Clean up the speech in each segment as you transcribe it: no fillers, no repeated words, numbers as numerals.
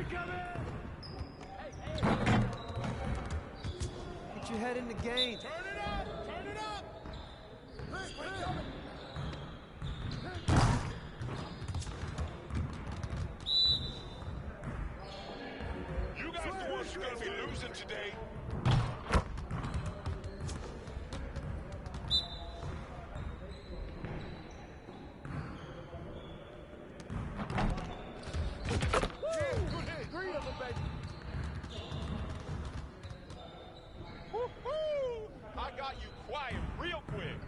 Put your head in the game. Turn it up! Turn it up! You guys are the ones who are going to be losing today. I got you quiet real quick.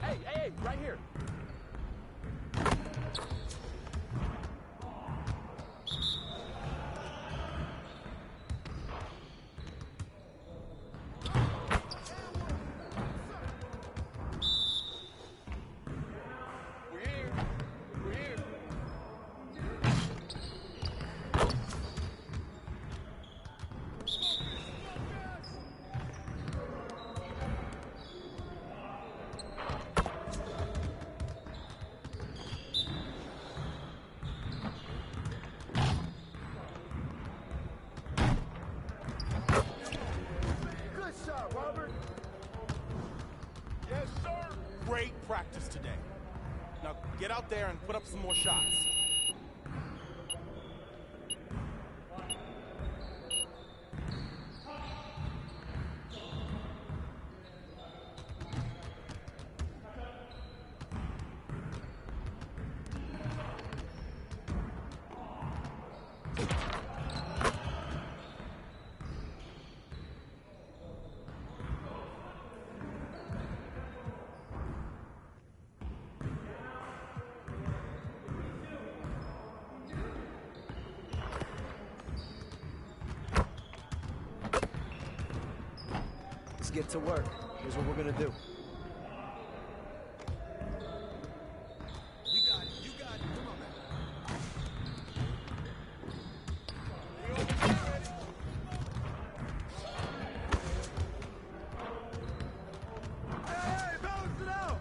Hey, right here. We're here. Good shot, Robert. Yes, sir. Great practice today. Now get out there and put up some more shots. Let's get to work. Here's what we're gonna do. You got it. You got it. Come on, man. Hey, balance it out!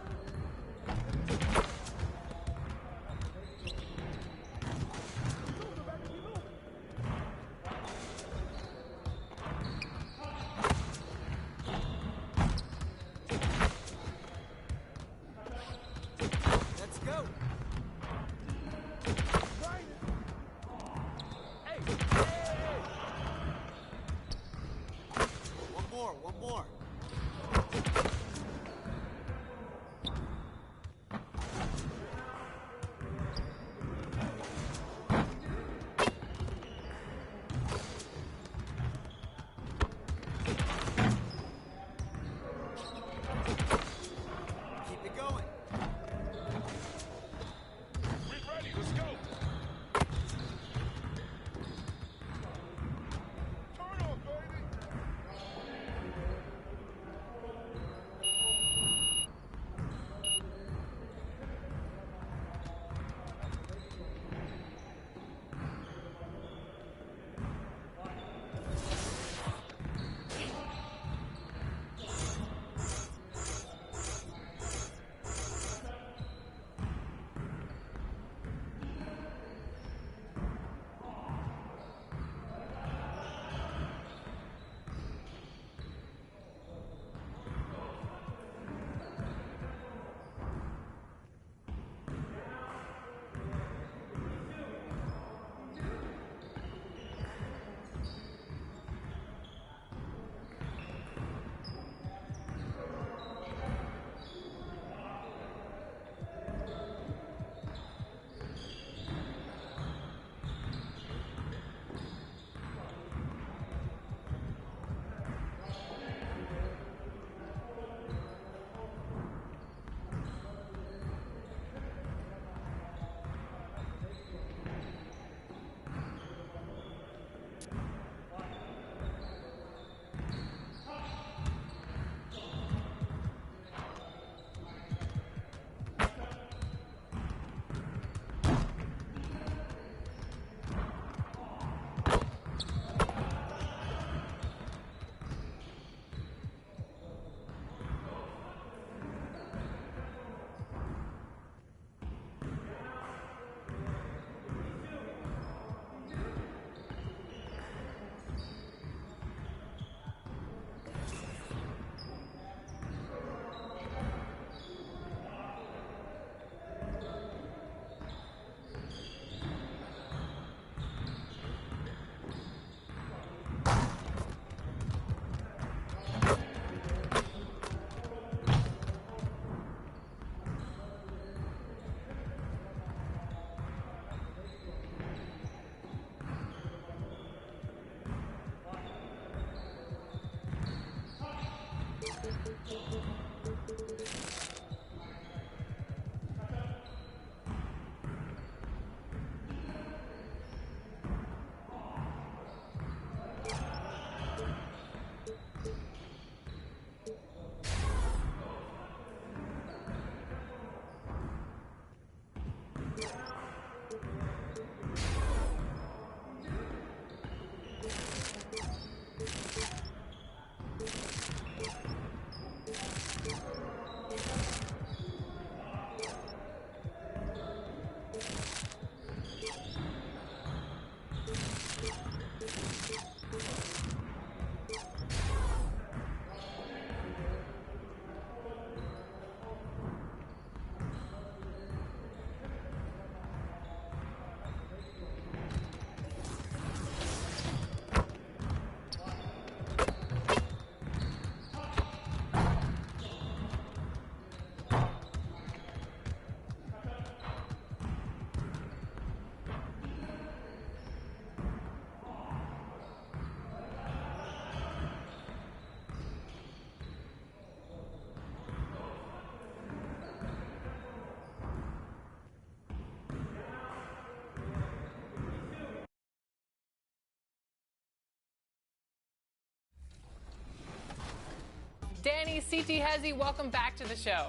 CT Hezzy, welcome back to the show.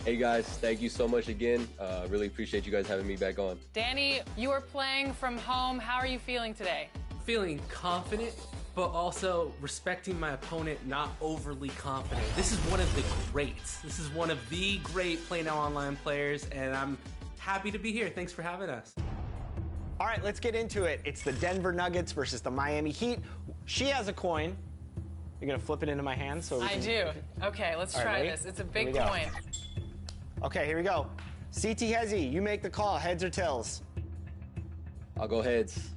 Hey guys, thank you so much again. Really appreciate you guys having me back on. Danny, you are playing from home. How are you feeling today? Feeling confident, but also respecting my opponent, not overly confident. This is one of the greats. This is one of the great Play Now Online players, and I'm happy to be here. Thanks for having us. All right, let's get into it. It's the Denver Nuggets versus the Miami Heat. She has a coin. You're gonna flip it into my hand so we I can... do. Okay, let's try this. It's a big coin. Okay, here we go. CT Hezzy, you make the call. Heads or tails? I'll go heads.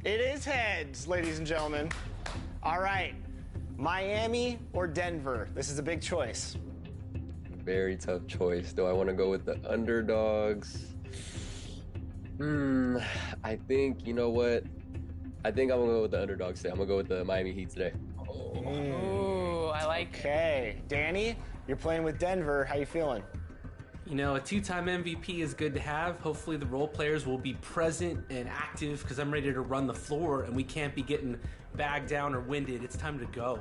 It is heads, ladies and gentlemen. All right, Miami or Denver? This is a big choice. Very tough choice. Do I want to go with the underdogs? I think, you know what? I think I'm going to go with the underdogs today. I'm going to go with the Miami Heat today. Ooh, I like it. Okay, Danny, you're playing with Denver. How you feeling? You know, a two-time MVP is good to have. Hopefully the role players will be present and active because I'm ready to run the floor and we can't be getting bagged down or winded. It's time to go.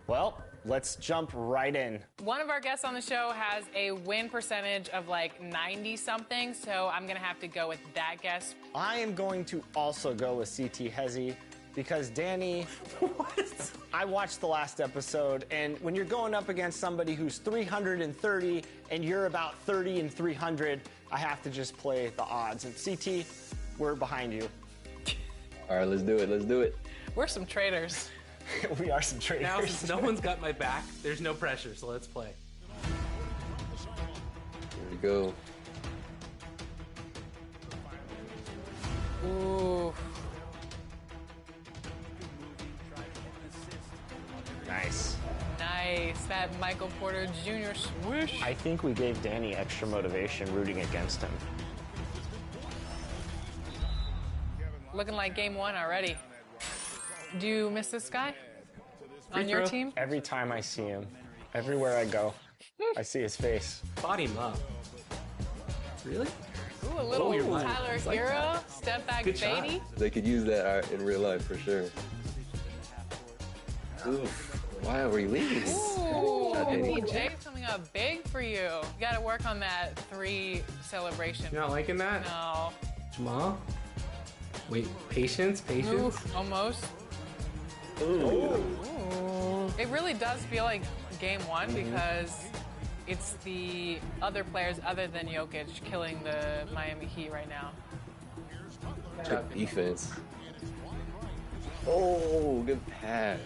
Well, let's jump right in. One of our guests on the show has a win percentage of like 90-something, so I'm going to have to go with that guess. I am going to also go with CT Hezzy because Danny, What? I watched the last episode, and when you're going up against somebody who's 330 and you're about 30 and 300, I have to just play the odds. And CT, we're behind you. All right, let's do it. Let's do it. We're some traitors. We are some traders. Now, since no one's got my back, there's no pressure, so let's play. Here we go. Ooh. Nice. Nice. That Michael Porter Jr. swoosh. I think we gave Danny extra motivation rooting against him. Looking like game one already. Do you miss this guy on Free your throw. team? Every time I see him, everywhere I go, I see his face. Body him up. Really? Ooh, a little you're right. Tyler It's like Hero, that. step back Good shot. Beatty. They could use that in real life for sure. Oof. Wow, were you leaving? Ooh, Danny. PJ's coming up big for you. You gotta work on that 3 celebration. You're not liking that? No. Jamal? Wait, patience? Ooh, almost. Ooh. It really does feel like game one because it's the other players other than Jokic killing the Miami Heat right now. Good defense. Oh, good pass.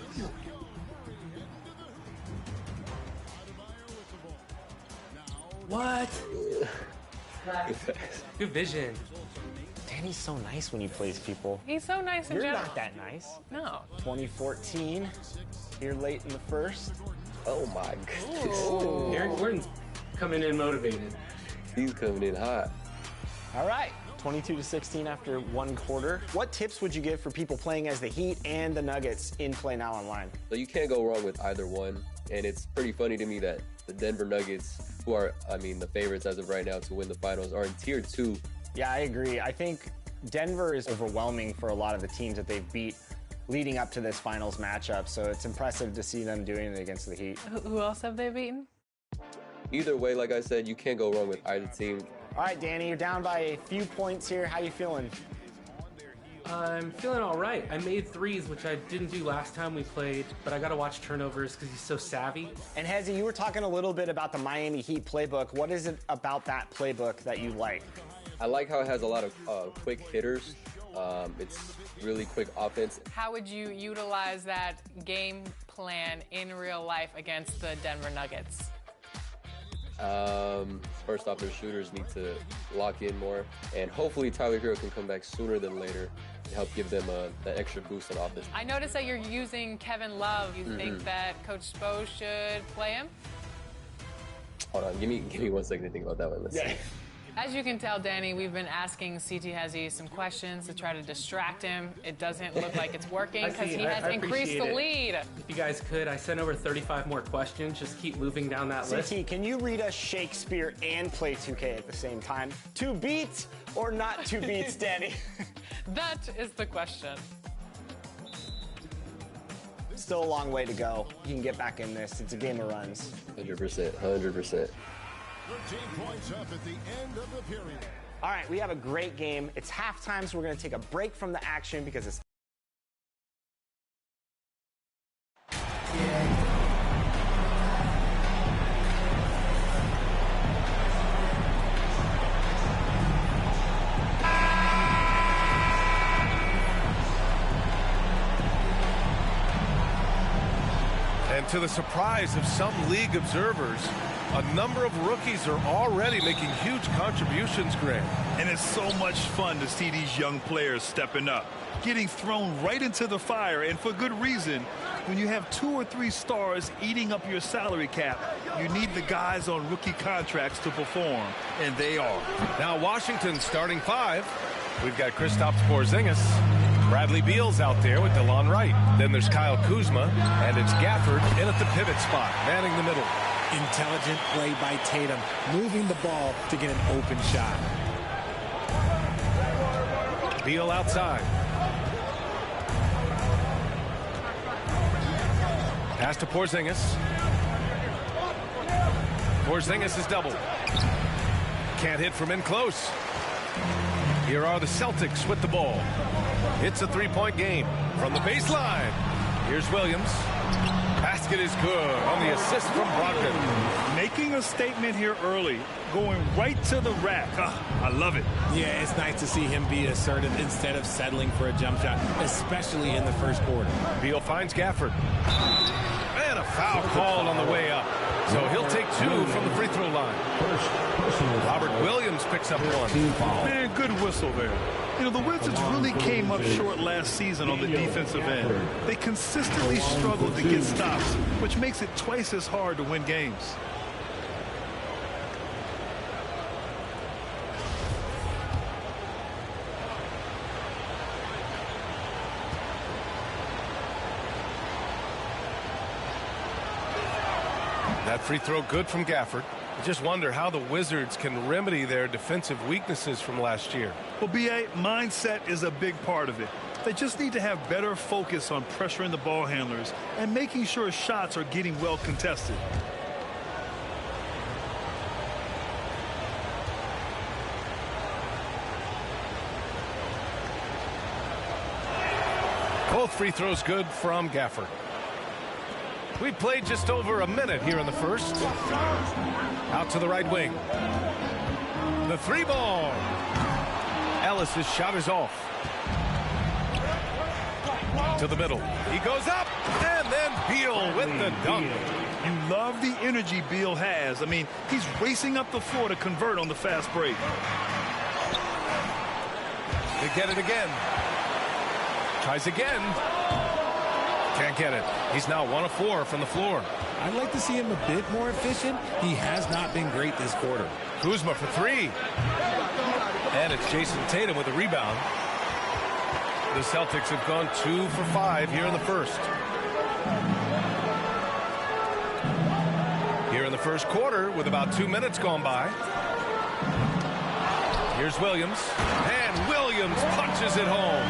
What? Good pass. Good vision. Danny's so nice when he plays people. He's so nice in You're general. not that nice. No. 2014, here late in the first. Oh my goodness. Ooh. Aaron Gordon's coming in motivated. He's coming in hot. All right, 22-16 after 1 quarter. What tips would you give for people playing as the Heat and the Nuggets in Play Now Online? So you can't go wrong with either one. And it's pretty funny to me that the Denver Nuggets, who are, the favorites as of right now to win the finals, are in tier 2. Yeah, I agree. I think Denver is overwhelming for a lot of the teams that they've beat leading up to this finals matchup. So it's impressive to see them doing it against the Heat. Who else have they beaten? Either way, like I said, you can't go wrong with either team. All right, Danny, you're down by a few points here. How you feeling? I'm feeling all right. I made threes, which I didn't do last time we played, but I got to watch turnovers because he's so savvy. And Hezzy, you were talking a little bit about the Miami Heat playbook. What is it about that playbook that you like? I like how it has a lot of quick hitters. It's really quick offense. How would you utilize that game plan in real life against the Denver Nuggets? First off, their shooters need to lock in more. And hopefully Tyler Hero can come back sooner than later to help give them that extra boost in offense. I noticed that you're using Kevin Love. You think that Coach Spo should play him? Hold on, give me 1 second to think about that one. Let's see. As you can tell, Danny, we've been asking CT Hezzy some questions to try to distract him. It doesn't look like it's working because he has increased the lead. If you guys could, I sent over 35 more questions. Just keep moving down that list. CT, can you read us Shakespeare and play 2K at the same time? 2 beats or not 2 beats, Danny? That is the question. Still a long way to go. He can get back in this. It's a game of runs. 100%, 100%. 13 points up at the end of the period. All right, we have a great game. It's halftime, so we're going to take a break from the action because it's And to the surprise of some league observers, a number of rookies are already making huge contributions, Grant. And it's so much fun to see these young players stepping up, getting thrown right into the fire, and for good reason. When you have 2 or 3 stars eating up your salary cap, you need the guys on rookie contracts to perform, and they are. Now Washington's starting 5. We've got Kristaps Porzingis. Bradley Beal's out there with DeLon Wright. Then there's Kyle Kuzma, and it's Gafford in at the pivot spot, manning the middle. Intelligent play by Tatum, moving the ball to get an open shot. Beal outside. Pass to Porzingis. Porzingis is doubled. Can't hit from in close. Here are the Celtics with the ball. It's a 3-point game from the baseline. Here's Williams. Basket is good on the assist from Brogdon. Making a statement here early, going right to the rack. I love it. Yeah, it's nice to see him be assertive instead of settling for a jump shot, especially in the first quarter. Beal finds Gafford. And a foul called on the way up. So he'll take 2 from the free throw line. Robert Williams picks up 1. Man, good whistle there. You know, the Wizards really came up short last season on the defensive end. They consistently struggled to get stops, which makes it twice as hard to win games. That free throw good from Gafford. I just wonder how the Wizards can remedy their defensive weaknesses from last year. Well, B.A., mindset is a big part of it. They just need to have better focus on pressuring the ball handlers and making sure shots are getting well contested. Both free throws good from Gafford. We played just over a minute here in the first. Out to the right wing. The 3 ball. Ellis's shot is off. To the middle. He goes up, and then Beal with the dunk. You love the energy Beal has. I mean, he's racing up the floor to convert on the fast break. They get it again. Tries again. Can't get it. He's now 1 of 4 from the floor. I'd like to see him a bit more efficient. He has not been great this quarter. Kuzma for 3. And it's Jason Tatum with a rebound. The Celtics have gone 2 for 5 here in the first. Here in the first quarter with about 2 minutes gone by. Here's Williams. And Williams punches it home.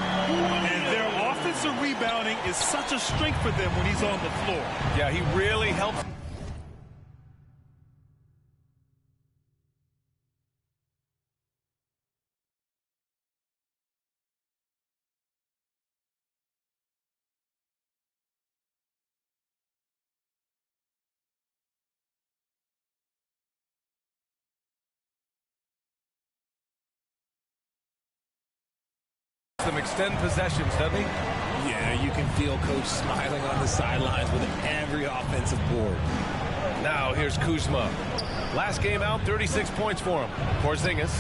And their offensive rebounding is such a strength for them when he's on the floor. Yeah, he really helps. Them extend possessions, doesn't he? Yeah, you can feel Coach smiling on the sidelines with every offensive board. Now here's Kuzma. Last game out, 36 points for him. Porzingis.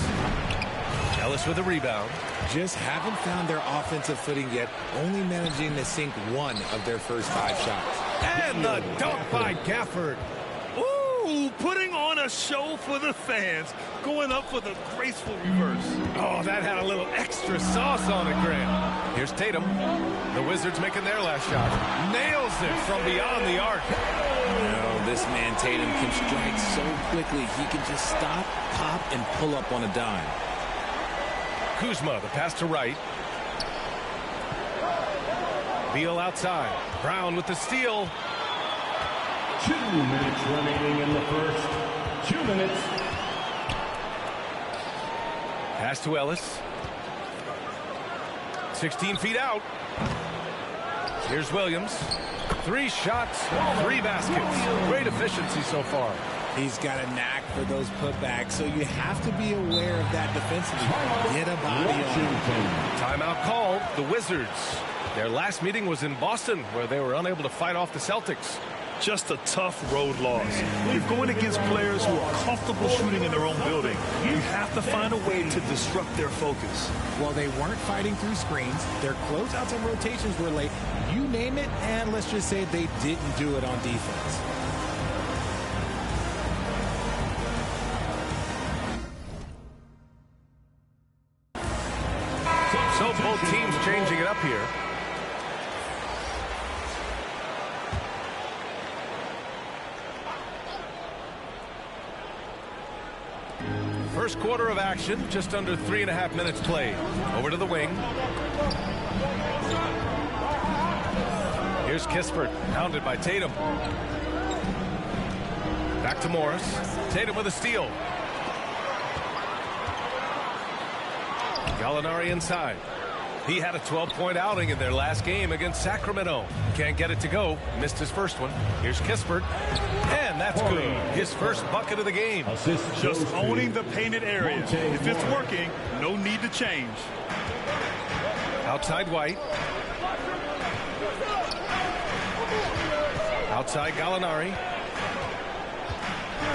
Ellis with a rebound. Just haven't found their offensive footing yet, only managing to sink 1 of their first 5 shots. And the dunk by Gafford. Ooh, putting on a show for the fans, going up with a graceful reverse. Oh, that had a little extra sauce on it, Grant. Here's Tatum. The Wizards making their last shot. Nails it from beyond the arc. No, this man Tatum can strike so quickly, he can just stop, pop, and pull up on a dime. Kuzma, the pass to Wright. Beal outside. Brown with the steal. 2 minutes remaining in the first. 2 minutes. Pass to Ellis. 16 feet out. Here's Williams. 3 shots, 3 baskets. Great efficiency so far. He's got a knack for those putbacks, so you have to be aware of that defensively. Get a body on. Timeout called. The Wizards. Their last meeting was in Boston, where they were unable to fight off the Celtics. Just a tough road loss. You're going against players who are comfortable shooting in their own building. You have to find a way to disrupt their focus. Well, they weren't fighting through screens. Their closeouts and rotations were late. You name it, and let's just say they didn't do it on defense. So both teams changing it up here. First quarter of action, just under 3.5 minutes played. Over to the wing. Here's Kispert, hounded by Tatum. Back to Morris. Tatum with a steal. Gallinari inside. He had a 12-point outing in their last game against Sacramento. Can't get it to go. Missed his first one. Here's Kispert. And that's good. His first bucket of the game. Just owning the painted area. If it's working, no need to change. Outside White. Outside Gallinari.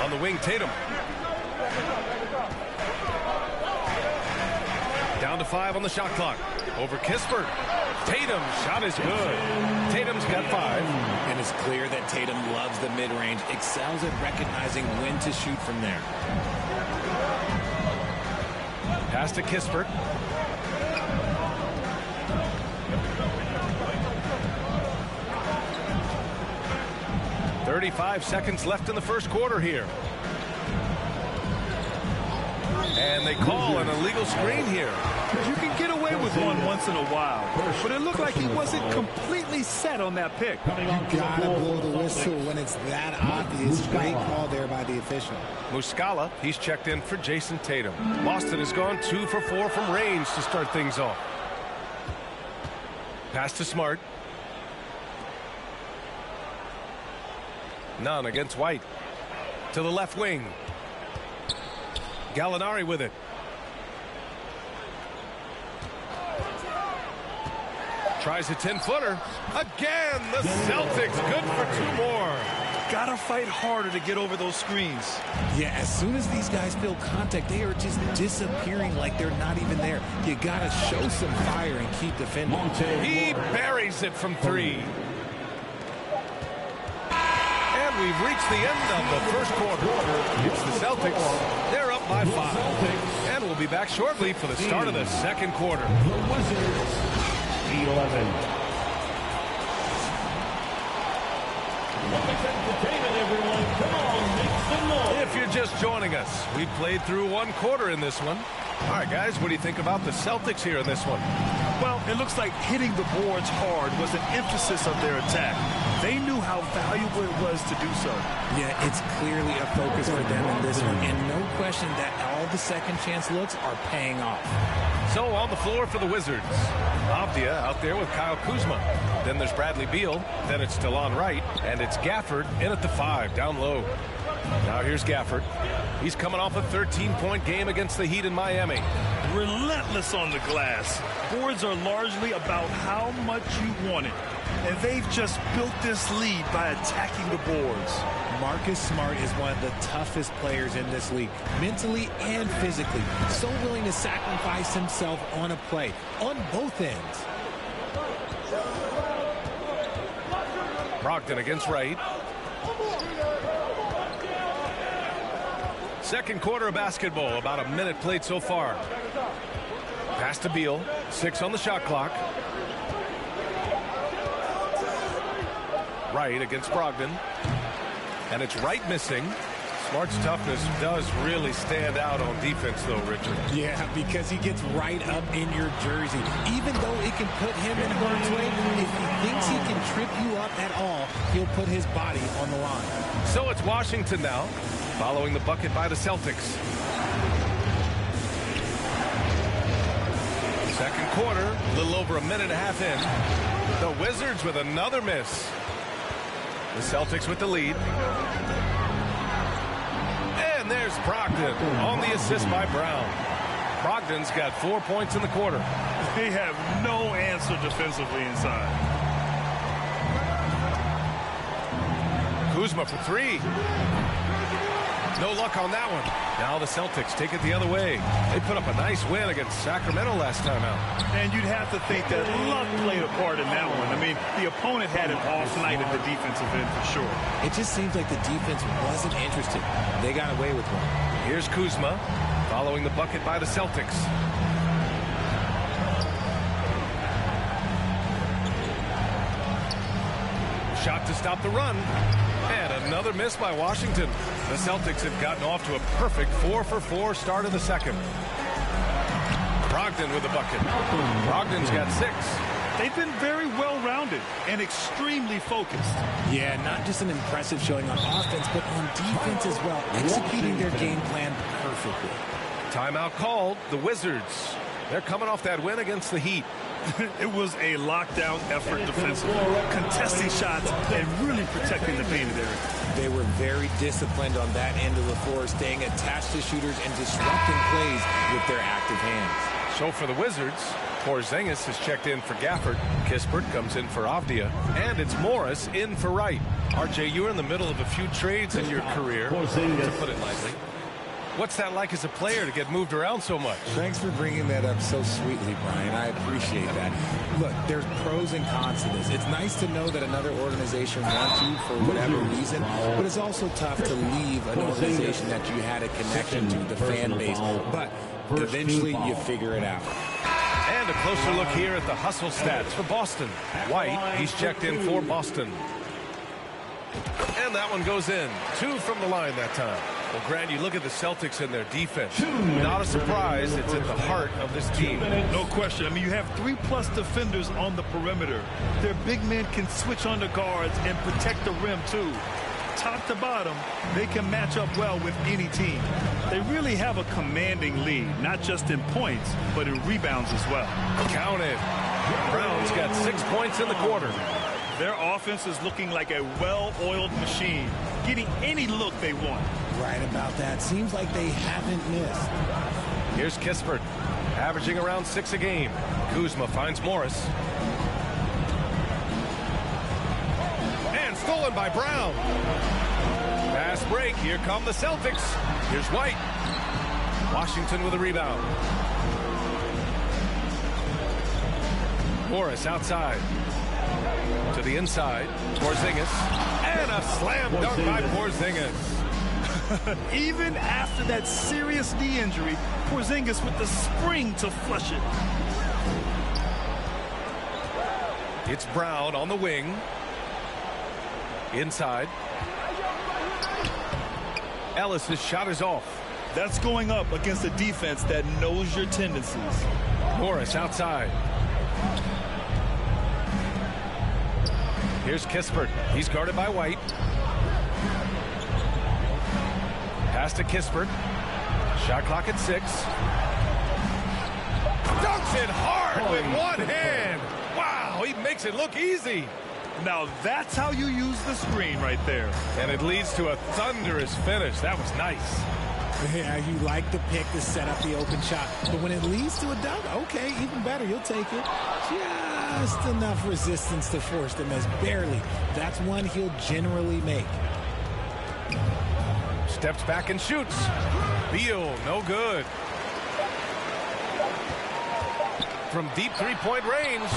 On the wing, Tatum. Down to 5 on the shot clock. Over Kispert. Tatum's shot is good. Tatum's got 5. And it's clear that Tatum loves the mid-range, excels at recognizing when to shoot from there. Pass to Kispert. "35 seconds left in the first quarter here. And they call an illegal screen here. You can get away with one once in a while, but it looked like he wasn't completely set on that pick. You gotta blow the whistle when it's that obvious. Great call there by the official. Muscala, he's checked in for Jason Tatum. Boston has gone 2 for 4 from range to start things off. Pass to Smart. None against White. To the left wing. Gallinari with it. Tries a 10-footer. Again, the Celtics good for 2 more. Gotta fight harder to get over those screens. Yeah, as soon as these guys feel contact, they are just disappearing like they're not even there. You gotta show some fire and keep defending. He buries it from 3. And we've reached the end of the first quarter. It's the Celtics. They're up by 5. And we'll be back shortly for the start of the second quarter. The Wizards, 11. Entertainment, everyone. Come on, make some noise. If you're just joining us, we played through 1 quarter in this one. All right, guys, what do you think about the Celtics here in this one? Well, it looks like hitting the boards hard was an emphasis of their attack. They knew how valuable it was to do so. Yeah, it's clearly a focus for them in this one, and no question that all the second chance looks are paying off. So on the floor for the Wizards, Avdia out there with Kyle Kuzma. Then there's Bradley Beal. Then it's Delon Wright, and it's Gafford in at the 5, down low. Now here's Gafford. He's coming off a 13-point game against the Heat in Miami. Relentless on the glass. Boards are largely about how much you want it. And they've just built this lead by attacking the boards. Marcus Smart is one of the toughest players in this league, mentally and physically. So willing to sacrifice himself on a play, on both ends. Brogdon against Wright. Second quarter of basketball, about a minute played so far. Pass to Beal, 6 on the shot clock. Wright against Brogdon. And it's Wright missing. Smart's toughness does really stand out on defense, though, Richard. Yeah, because he gets right up in your jersey. Even though it can put him in harm's way, if he thinks he can trip you up at all, he'll put his body on the line. So it's Washington now, following the bucket by the Celtics. Second quarter, a little over a minute and a half in. The Wizards with another miss. The Celtics with the lead. And there's Brogdon on the assist by Brown. Brogdon's got 4 points in the quarter. They have no answer defensively inside. Kuzma for three. No luck on that one. Now the Celtics take it the other way. They put up a nice win against Sacramento last time out. And you'd have to think that luck played a part in that one. I mean, the opponent had an off night at the defensive end for sure. It just seems like the defense wasn't interested. They got away with one. Here's Kuzma, following the bucket by the Celtics. Shot to stop the run. And another miss by Washington. The Celtics have gotten off to a perfect 4-for-4 start of the second. Brogdon with the bucket. Brogdon's got 6. They've been very well-rounded and extremely focused. Yeah, not just an impressive showing on offense, but on defense as well, executing their game plan perfectly. Timeout called. The Wizards. They're coming off that win against the Heat. It was a lockdown effort defensively, contesting shots and really protecting the painted area. They were very disciplined on that end of the floor, staying attached to shooters and disrupting plays with their active hands. So for the Wizards, Porzingis has checked in for Gafford. Kispert comes in for Avdia. And it's Morris in for Wright. RJ, you were in the middle of a few trades in your career, to put it lightly. What's that like as a player to get moved around so much? Thanks for bringing that up so sweetly, Brian. I appreciate that. Look, there's pros and cons to this. It's nice to know that another organization wants you for whatever reason, but it's also tough to leave an organization that you had a connection to, the fan base. But eventually you figure it out. And a closer look here at the hustle stats for Boston. White, he's checked in for Boston. And that one goes in. 2 from the line that time. Well, Grant, you look at the Celtics and their defense. Not a surprise. It's at the heart of this team. No question. I mean, you have 3+ defenders on the perimeter. Their big men can switch under guards and protect the rim, too. Top to bottom, they can match up well with any team. They really have a commanding lead, not just in points, but in rebounds as well. Count it. Brown's got 6 points in the quarter. Their offense is looking like a well-oiled machine, getting any look they want. Right about that. Seems like they haven't missed. Here's Kispert, averaging around 6 a game. Kuzma finds Morris. And stolen by Brown. Fast break. Here come the Celtics. Here's White. Washington with a rebound. Morris outside. To the inside. Porzingis. And a slam dunk by Porzingis. Even after that serious knee injury, Porzingis with the spring to flush it. It's Brown on the wing. Inside. Ellis's shot is off. That's going up against a defense that knows your tendencies. Morris outside. Here's Kispert. He's guarded by White. Pass to Kispert. Shot clock at 6. Dunks it hard with one hand. Wow, he makes it look easy. Now that's how you use the screen right there. And it leads to a thunderous finish. That was nice. Yeah, you like the pick to set up the open shot. But when it leads to a dunk, okay, even better. You'll take it. Just enough resistance to force them as barely. That's one he'll generally make. Steps back and shoots. Beal, no good. From deep three-point range.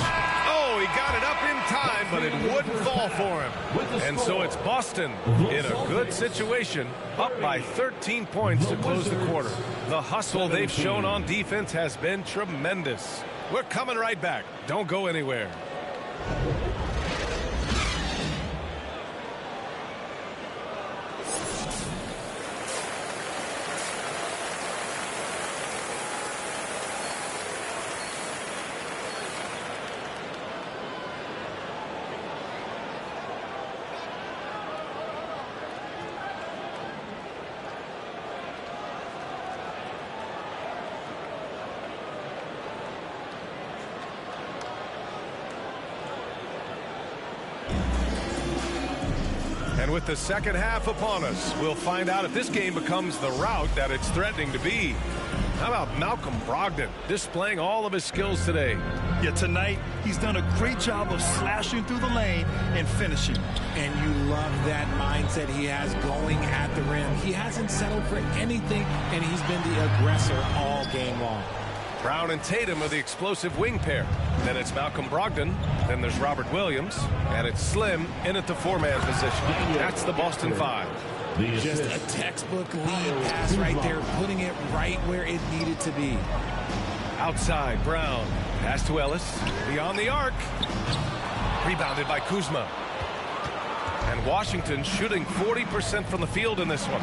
Oh, he got it up in time, but it wouldn't fall for him. And so it's Boston in a good situation, up by 13 points to close the quarter. The hustle they've shown on defense has been tremendous. We're coming right back. Don't go anywhere. And with the second half upon us, we'll find out if this game becomes the rout that it's threatening to be. How about Malcolm Brogdon displaying all of his skills today? Yeah, tonight he's done a great job of slashing through the lane and finishing. And you love that mindset he has going at the rim. He hasn't settled for anything, and he's been the aggressor all game long. Brown and Tatum are the explosive wing pair. Then it's Malcolm Brogdon. Then there's Robert Williams. And it's Slim in at the four-man position. That's the Boston Five. Just a textbook lead pass right there, putting it right where it needed to be. Outside, Brown. Pass to Ellis. Beyond the arc. Rebounded by Kuzma. And Washington shooting 40% from the field in this one.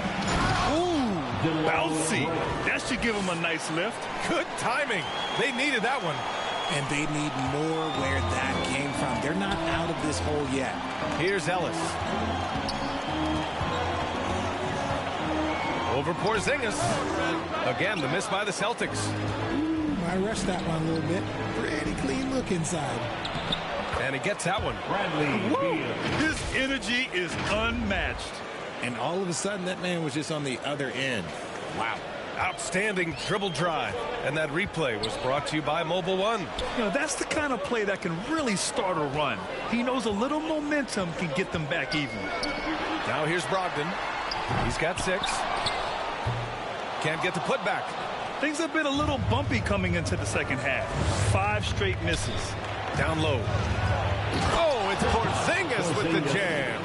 Ooh, bouncy. That should give him a nice lift. Good timing. They needed that one. And they need more where that came from. They're not out of this hole yet. Here's Ellis. Over Porzingis. Again, the miss by the Celtics. I rushed that one a little bit. Pretty clean look inside. And he gets that one. His energy is unmatched. And all of a sudden, that man was just on the other end. Wow. Outstanding dribble drive. And that replay was brought to you by Mobile One. You know, that's the kind of play that can really start a run. He knows a little momentum can get them back even. Now here's Brogdon. He's got 6. Can't get the putback. Things have been a little bumpy coming into the second half. 5 straight misses. Down low. Oh, it's Porzingis with the jam.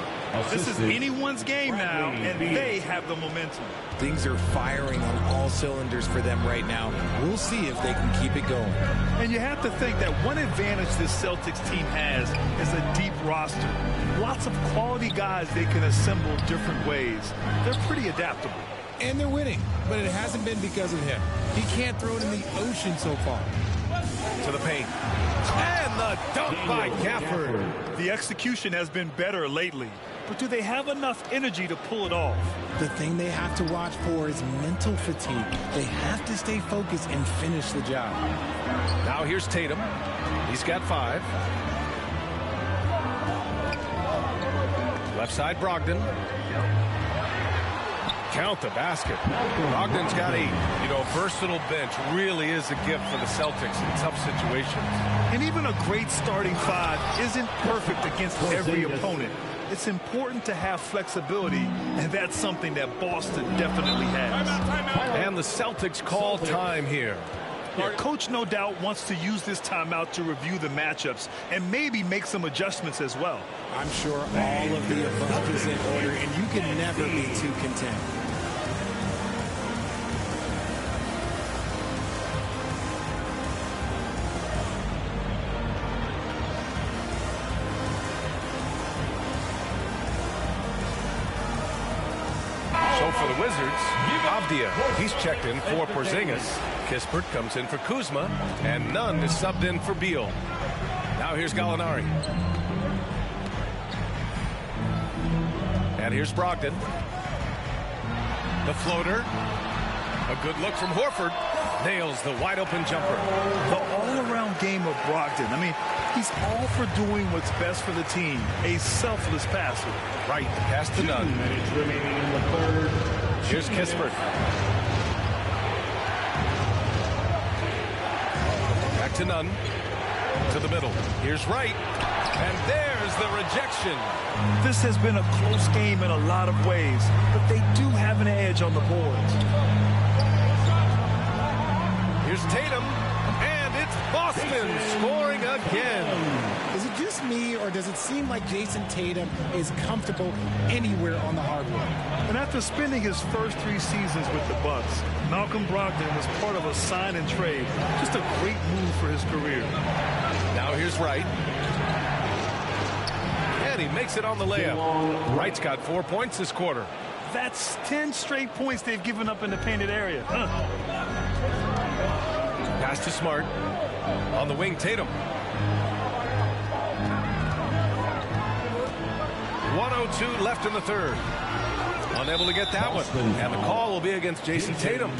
This is anyone's game now, and they have the momentum. Things are firing on all cylinders for them right now. We'll see if they can keep it going. And you have to think that one advantage this Celtics team has is a deep roster. Lots of quality guys they can assemble different ways. They're pretty adaptable. And they're winning, but it hasn't been because of him. He can't throw it in the ocean so far. To the paint. And the dunk by Gafford. The execution has been better lately, but do they have enough energy to pull it off? The thing they have to watch for is mental fatigue. They have to stay focused and finish the job. Now here's Tatum. He's got 5. Left side, Brogdon. Count the basket. Brogdon's got 8. You know, a versatile bench really is a gift for the Celtics in tough situations. And even a great starting 5 isn't perfect against every opponent. It's important to have flexibility, and that's something that Boston definitely has. And the Celtics call time here. Yeah, Coach no doubt wants to use this timeout to review the matchups and maybe make some adjustments as well. I'm sure all of the above is in order, and you can never be too content. So for the Wizards, Avdia, he's checked in for Porzingis. Kispert comes in for Kuzma, and Nunn is subbed in for Beal. Now here's Gallinari. And here's Brogdon. The floater. A good look from Horford. Nails the wide-open jumper. The all-around game of Brogdon. I mean, he's all for doing what's best for the team. A selfless passer. Right, pass to Nunn. 2 minutes remaining in the third. Here's Kispert. Back to Nunn. To the middle. Here's Wright. And there's the rejection. This has been a close game in a lot of ways, but they do have an edge on the boards. Here's Tatum. And it's Boston scoring again. Is it just me, or does it seem like Jason Tatum is comfortable anywhere on the hardwood? And after spending his first 3 seasons with the Bucks, Malcolm Brogdon was part of a sign and trade. Just a great move for his career. Now here's Wright. And he makes it on the layup. Wright's got 4 points this quarter. That's 10 straight points they've given up in the painted area. Pass to Smart. On the wing, Tatum. 1:02 left in the third. Unable to get that one. And the call will be against Jason Tatum.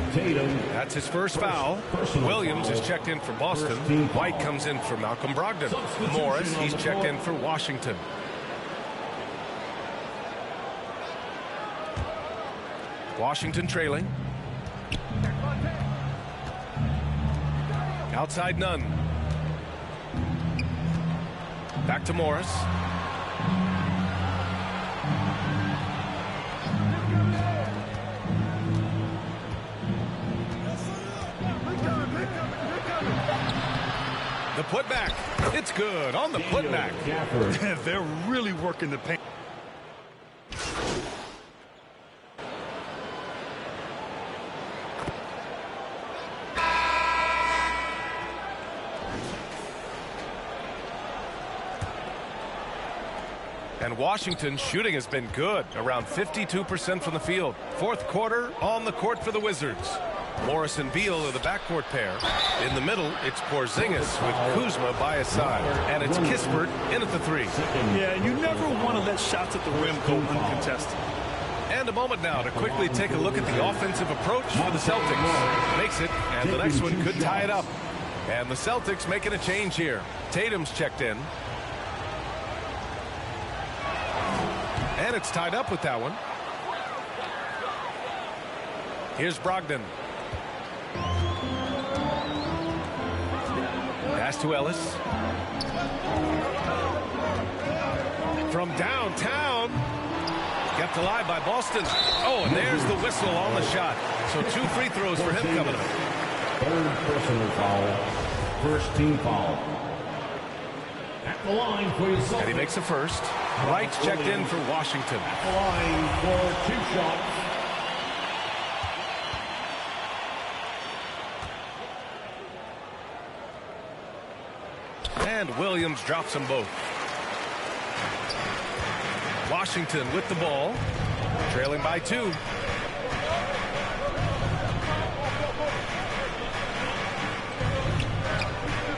That's his first foul. Williams is checked in for Boston. White comes in for Malcolm Brogdon. Morris, he's checked in for Washington. Washington trailing. Outside none. Back to Morris. The putback. It's good on the putback. They're really working the paint. And Washington's shooting has been good, around 52% from the field. Fourth quarter on the court for the Wizards. Morris and Beal are the backcourt pair. In the middle, it's Porzingis with Kuzma by his side. And it's Kispert in at the three. Yeah, and you never want to let shots at the rim go uncontested. And a moment now to quickly take a look at the offensive approach for the Celtics. Makes it, and the next one could tie it up. And the Celtics making a change here. Tatum's checked in. And it's tied up with that one. Here's Brogdon. Pass to Ellis. From downtown. Kept alive by Boston. Oh, and there's the whistle on the shot. So 2 free throws for him coming up. Third personal foul. First team foul. At the line for your Celtics. And he makes a first. Wright's checked in for Washington. At the line for 2 shots. And Williams drops them both. Washington with the ball. Trailing by 2.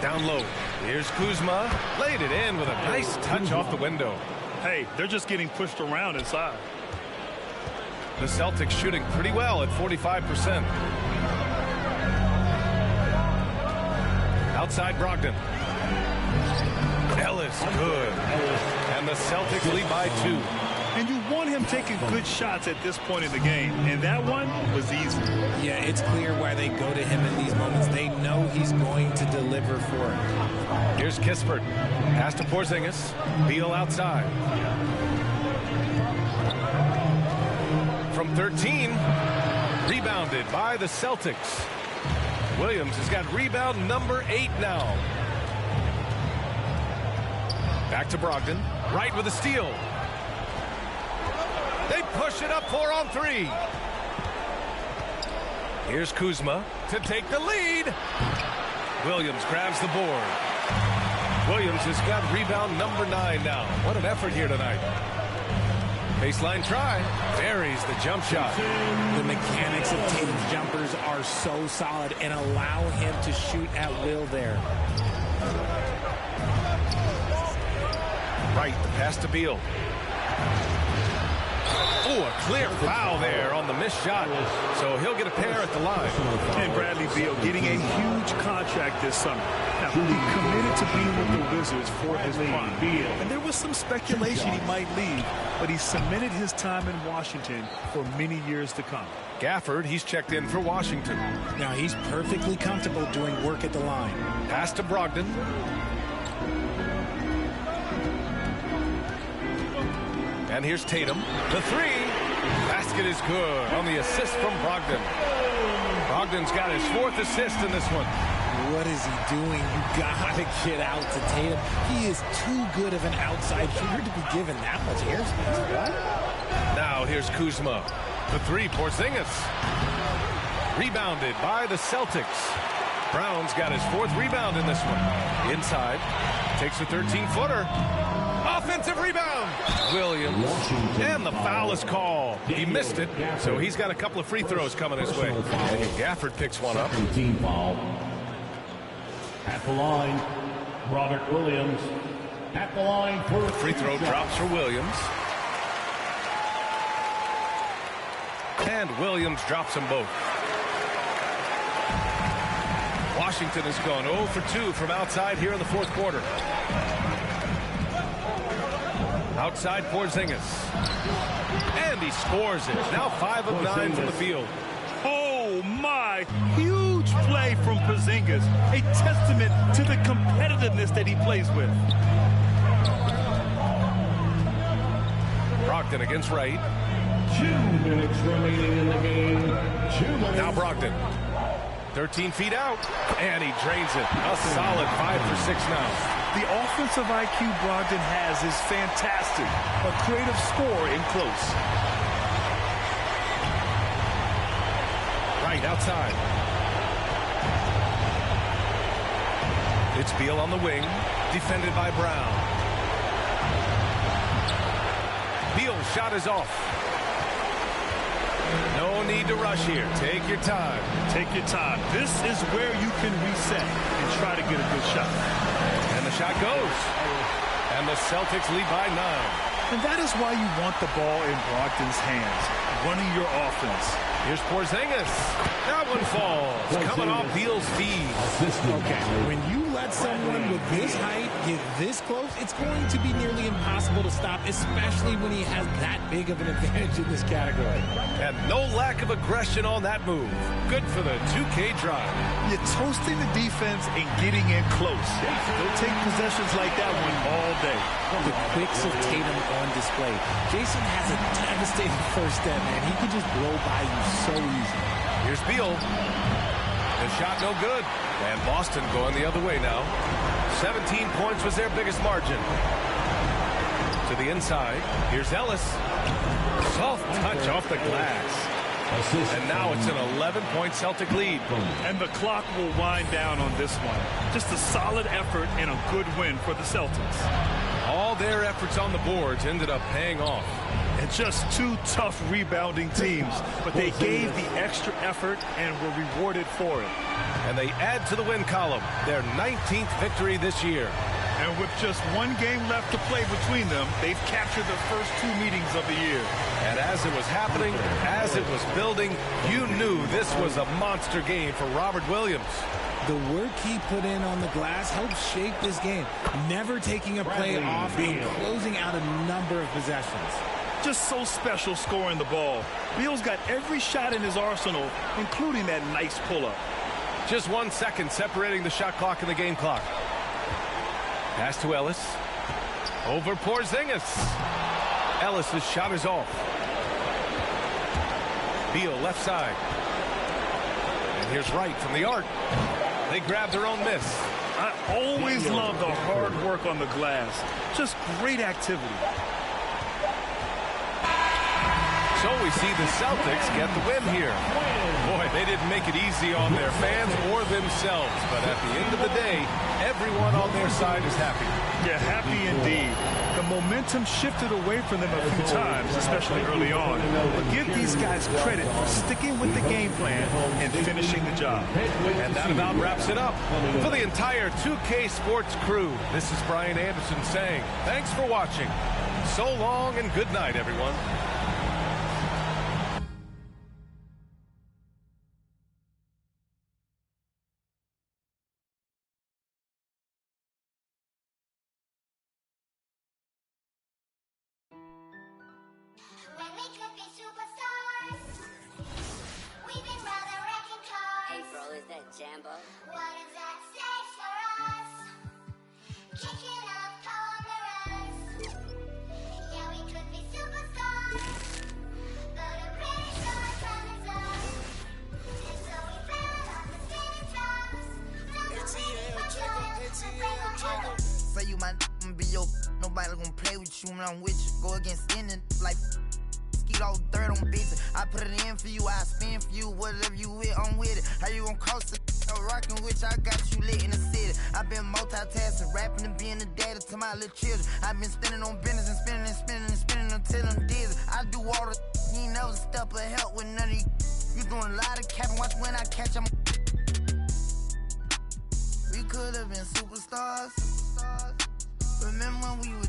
Down low. Here's Kuzma. Laid it in with a nice touch off the window. Hey, they're just getting pushed around inside. The Celtics shooting pretty well at 45%. Outside Brogdon. Ellis good. And the Celtics lead by 2. And you want him taking good shots at this point in the game. And that one was easy. Yeah, it's clear why they go to him in these moments. They know he's going to deliver for them. Here's Kispert. Pass to Porzingis. Beal outside. From 13. Rebounded by the Celtics. Williams has got rebound number 8 now. Back to Brogdon. Right with a steal. They push it up 4 on 3. Here's Kuzma to take the lead. Williams grabs the board. Williams has got rebound number 9 now. What an effort here tonight. Baseline try. Buries the jump shot. The mechanics of Tatum's jumpers are so solid and allow him to shoot at will there. Right, the pass to Beal. Oh, a clear foul there on the missed shot. So he'll get a pair at the line. And Bradley Beal getting a huge contract this summer. Now, he committed to being with the Wizards for his prime. And there was some speculation he might leave, but he cemented his time in Washington for many years to come. Gafford, he's checked in for Washington. Now he's perfectly comfortable doing work at the line. Pass to Brogdon. And here's Tatum. The 3. Basket is good on the assist from Brogdon. Brogdon's got his 4th assist in this one. What is he doing? You gotta get out to Tatum. He is too good of an outside shooter to be given that much airspace. Now here's Kuzma. The 3, Porzingis. Rebounded by the Celtics. Brown's got his 4th rebound in this one. Inside. Takes a 13-footer. Offensive rebound. Williams. And the foul is called. He missed it, so he's got a couple of free throws coming his way. And Gafford picks one up. Team foul. At the line, Robert Williams. At the line for free throw drops for Williams. And Williams drops them both. Washington has gone 0 for 2 from outside here in the 4th quarter. Outside Porzingis. And he scores it. Now 5 of 9 from the field. Oh, my. Huge play from Porzingis. A testament to the competitiveness that he plays with. Brogdon against Wright. 2 minutes remaining in the game. 2 minutes. Now Brogdon. 13 feet out. And he drains it. A solid 5 for 6 now. The offensive IQ Brogdon has is fantastic. A creative scorer in close. Right outside. It's Beal on the wing, defended by Brown. Beal's shot is off. No need to rush here. Take your time. Take your time. This is where you can reset and try to get a good shot. And the shot goes. And the Celtics lead by 9. And that is why you want the ball in Brogdon's hands, running your offense. Here's Porzingis. That one falls. Coming off Beal's feed. Okay, when you let someone with this height get this close, it's going to be nearly impossible to stop, especially when he has that big of an advantage in this category. And no lack of aggression on that move. Good for the 2K drive. You're toasting the defense and getting in close. They'll take possessions like that one all day. The quicks of Tatum on display. Jason has a devastating first step, man. He can just blow by you so easy. Here's Beal. The shot no good. And Boston going the other way now. 17 points was their biggest margin. To the inside. Here's Ellis. Soft touch off the glass. And now it's an 11-point Celtic lead. And the clock will wind down on this one. Just a solid effort and a good win for the Celtics. All their efforts on the boards ended up paying off. And just 2 tough rebounding teams, but they gave the extra effort and were rewarded for it. And they add to the win column, their 19th victory this year. And with just 1 game left to play between them, they've captured the first 2 meetings of the year. And as it was happening, as it was building, you knew this was a monster game for Robert Williams. The work he put in on the glass helped shape this game, never taking a play off and closing out a number of possessions. Just so special scoring the ball. Beal's got every shot in his arsenal, including that nice pull-up. Just 1 second separating the shot clock and the game clock. Pass to Ellis. Over Porzingis. Ellis' shot is off. Beal left side. And here's Wright from the arc. They grab their own miss. I always love the hard work on the glass. Just great activity. So we see the Celtics get the win here. Boy, they didn't make it easy on their fans or themselves. But at the end of the day, everyone on their side is happy. Yeah, happy indeed. The momentum shifted away from them a few times, especially early on. But give these guys credit for sticking with the game plan and finishing the job. And that about wraps it up. For the entire 2K Sports crew, this is Brian Anderson saying, thanks for watching. So long and good night, everyone. Jambo. What does that say for us? Kicking up corners. Yeah, we could be superstars, but a pretty short time is up. And so we fell on the spinning drops. Say you my be your nobody gonna play with you when I'm with you. Go against any like all dirt on bitches. I put it in for you, I spin for you. Whatever you with, I'm with it. How you gon' coast it? Rockin' with you, I got you lit in the city. I been multitasking, rapping and being the daddy to my little children. I been spending on business and spending and spending and spending until I'm dizzy. I do all the you ain't never step of help with none of you. You doing a lot of capping, watch when I catch them. We could have been superstars. Remember when we would.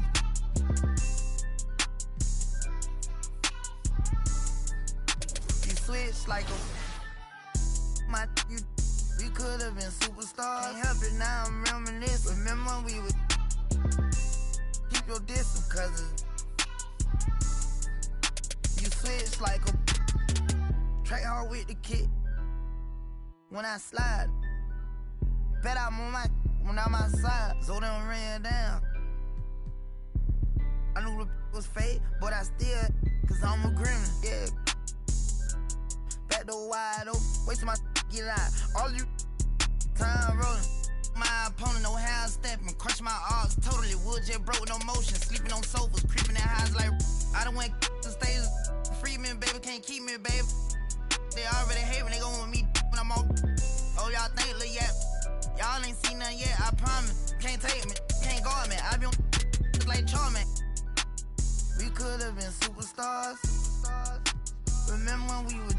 Switch like a my you we could have been superstars. Can't help it now I'm reminiscing. Remember we would keep your distance cause when I slide. Bet I'm on my when I'm outside, so them ran down. I knew the was fake, but I still, cause I'm a gremlin, yeah. Back door wide open, wait till my get out. All you time rolling. My opponent, no half stepping, crush my arms totally. Wood jet broke, no motion, sleeping on sofas, creeping in highs like I done went to stages. Free me, baby, can't keep me, baby. They already hate me, they gon' want me when I'm on. Oh, y'all think, look, yeah. Y'all ain't seen nothing yet, I promise. Can't take me, can't guard me. I been like Charmin. We could have been superstars. Remember when we would.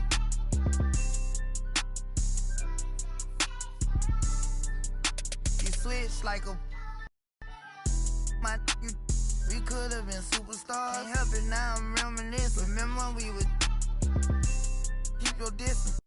You switch like a. We could have been superstars. Can't help it now, I'm reminiscing. Remember when we would. Keep your distance.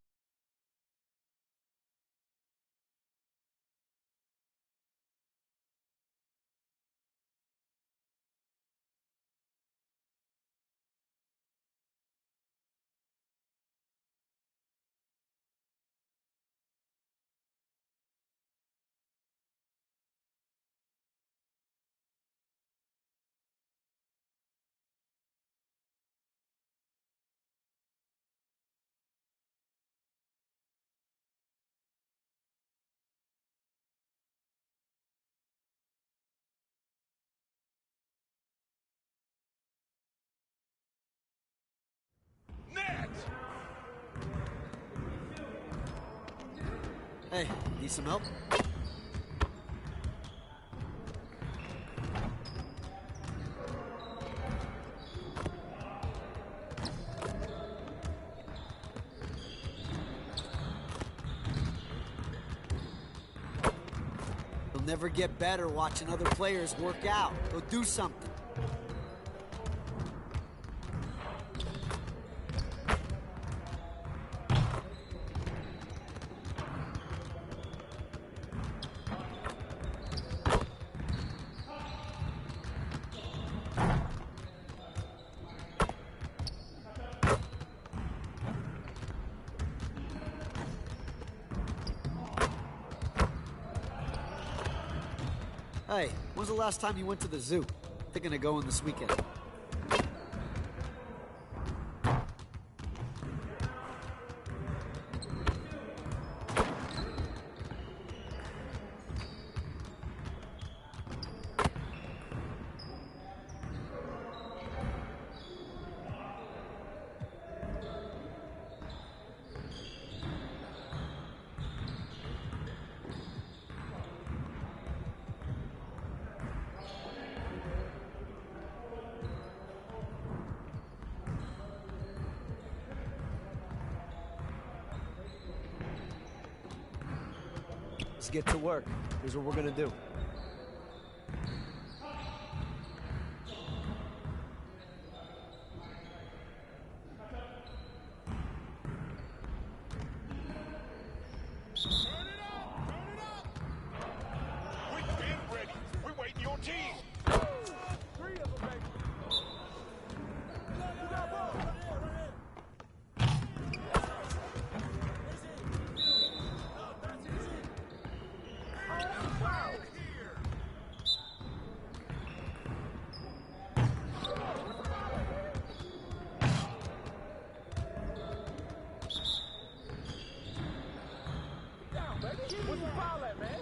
Hey, need some help? You'll never get better watching other players work out. Go do something. Hey, when's the last time you went to the zoo? Thinking of going this weekend. Let's get to work. Here's what we're gonna do.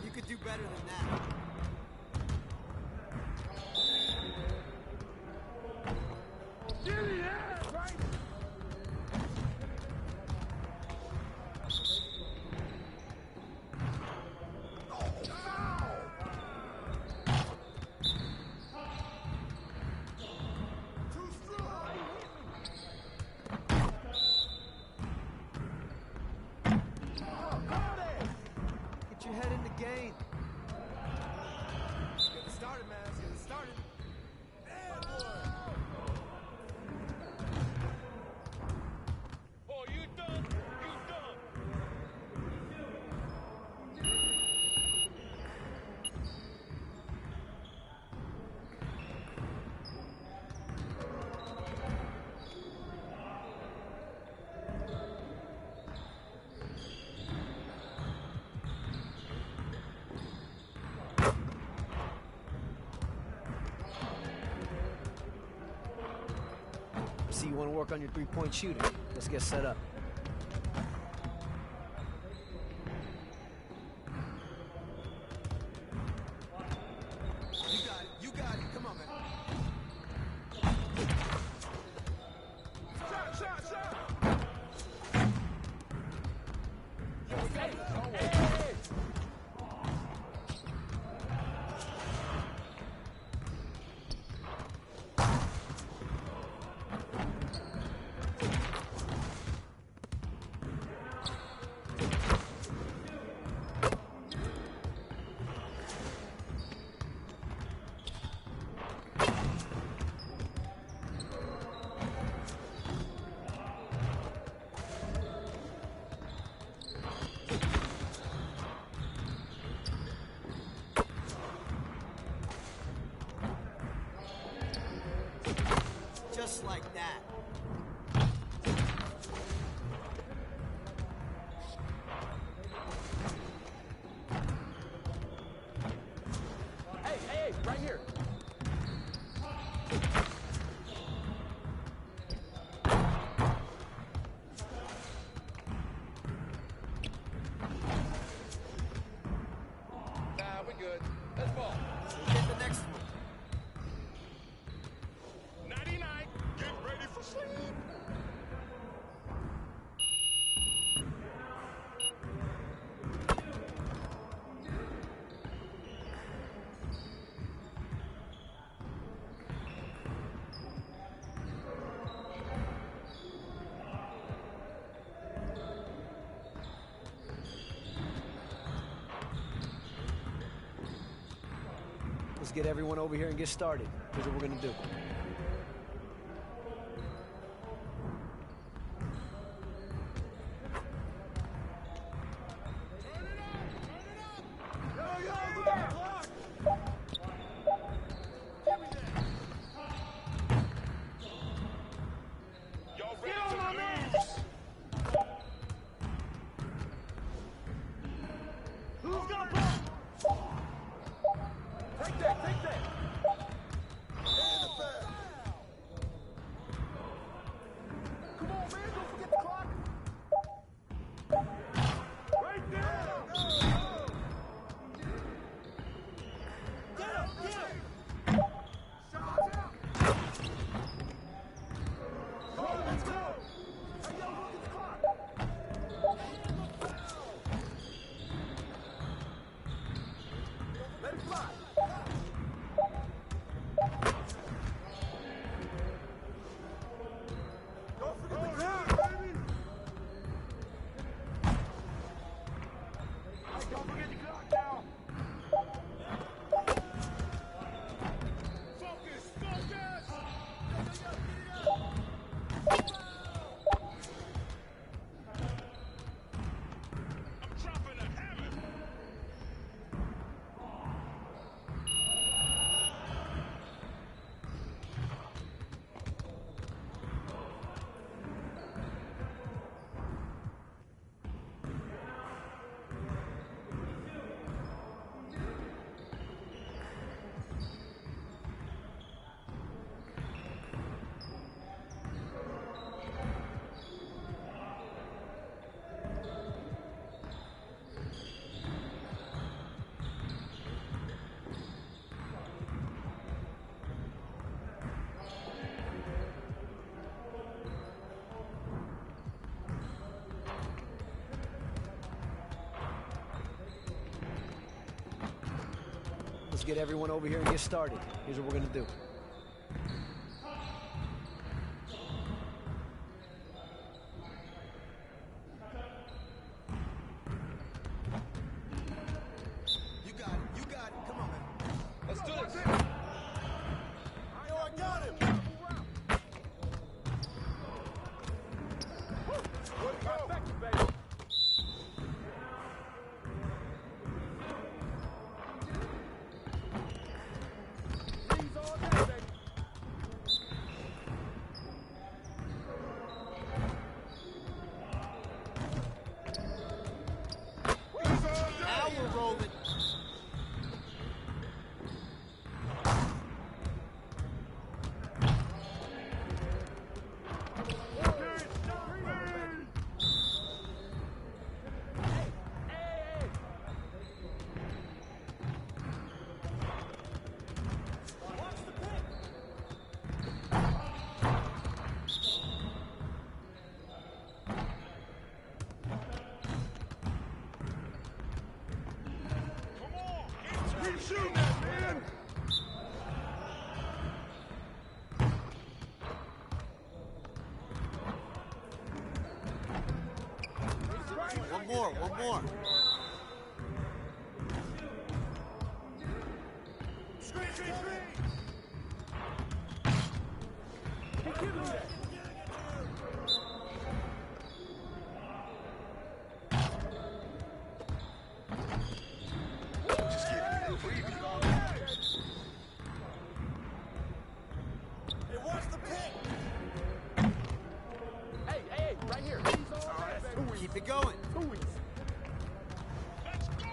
You could do better than that. Get your head in the game. See, you want to work on your three-point shooting. Let's get set up. You got it. Come on, man. Shot. Just like that. Hey, right here. Nah, we good. Let's ball. We'll get the next one. 99. Get ready for sleep. Let's get everyone over here and get started. Here's what we're gonna do. Y'all ready to lose? Who's gonna block? Take that. Come on, man, don't forget the clock. Right there. Get him. Shots out. Let's go. Hey, yo, look at the clock. Let it fly. Don't forget the clock, baby. Hey, don't forget the clock now. Focus. I'm dropping a hammer. Let's get everyone over here and get started. Here's what we're gonna do. You got it. Come on, man. Let's do this. Yo, I got him. Let's go. Baby. These all day, baby. One more, one more. Screen, screen, screen. Just give me that freebie. Hey, watch the pick. Hey, right here. Keep it going. Let's go!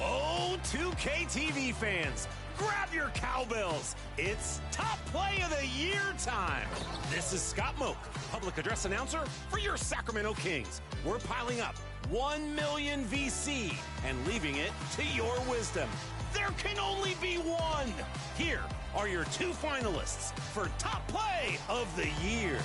Oh, 2K TV fans, grab your cowbells. It's Top Play of the Year time. This is Scott Moak, public address announcer for your Sacramento Kings. We're piling up 1 million VC and leaving it to your wisdom. There can only be one. Here are your 2 finalists for Top Play of the Year.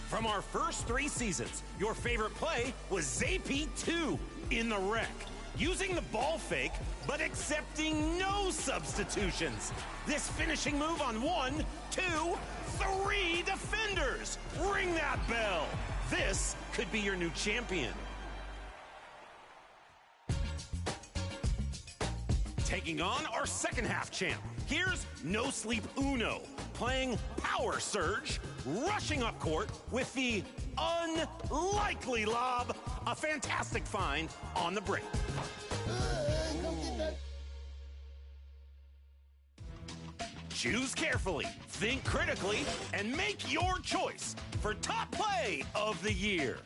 From our first 3 seasons, your favorite play was ZP2 in the wreck, using the ball fake, but accepting no substitutions. This finishing move on 1, 2, 3 defenders. Ring that bell. This could be your new champion. Taking on our second half champ, here's No Sleep Uno, playing Power Surge, rushing up court with the unlikely lob, a fantastic find on the break. Choose carefully, think critically, and make your choice for Top Play of the Year.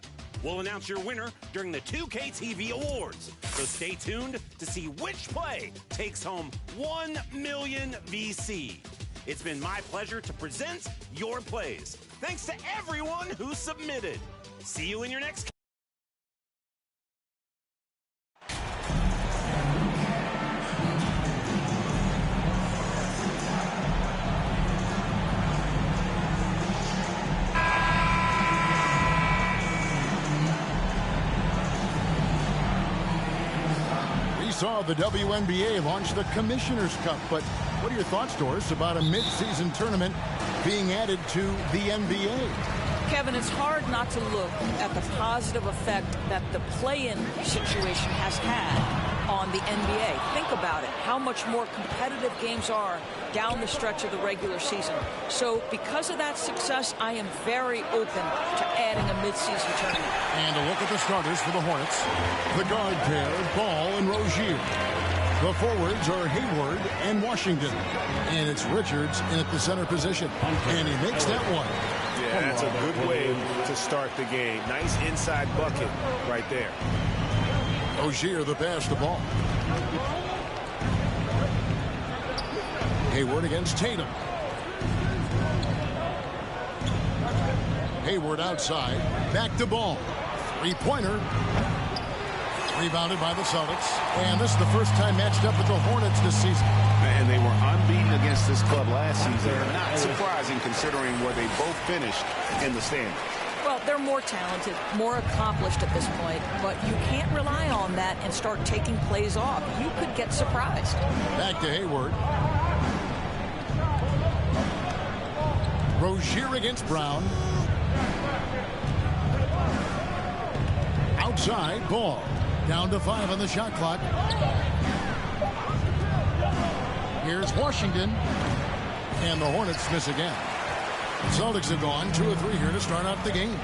We'll announce your winner during the 2K TV Awards, so stay tuned to see which play takes home 1 million VC. It's been my pleasure to present your plays. Thanks to everyone who submitted. See you in your next... Saw the WNBA launch the Commissioner's Cup, but what are your thoughts, Doris, about a mid-season tournament being added to the NBA? Kevin, it's hard not to look at the positive effect that the play-in situation has had on the NBA. Think about it, how much more competitive games are down the stretch of the regular season. So because of that success, I am very open to adding a mid-season tournament. And a look at the starters for the Hornets. The guard pair, Ball and Rozier. The forwards are Hayward and Washington. And it's Richards in at the center position. And he makes that one. Yeah, that's a good way to start the game. Nice inside bucket right there. Rozier the pass the ball. Hayward against Tatum. Hayward outside. Back to ball. Three-pointer. Rebounded by the Celtics. And this is the first time matched up with the Hornets this season. And they were unbeaten against this club last season. Not surprising considering where they both finished in the standings. Well, they're more talented, more accomplished at this point, but you can't rely on that and start taking plays off. You could get surprised. Back to Hayward. Rozier against Brown. Outside, ball. Down to 5 on the shot clock. Here's Washington. And the Hornets miss again. Celtics have gone 2 of 3 here to start out the game.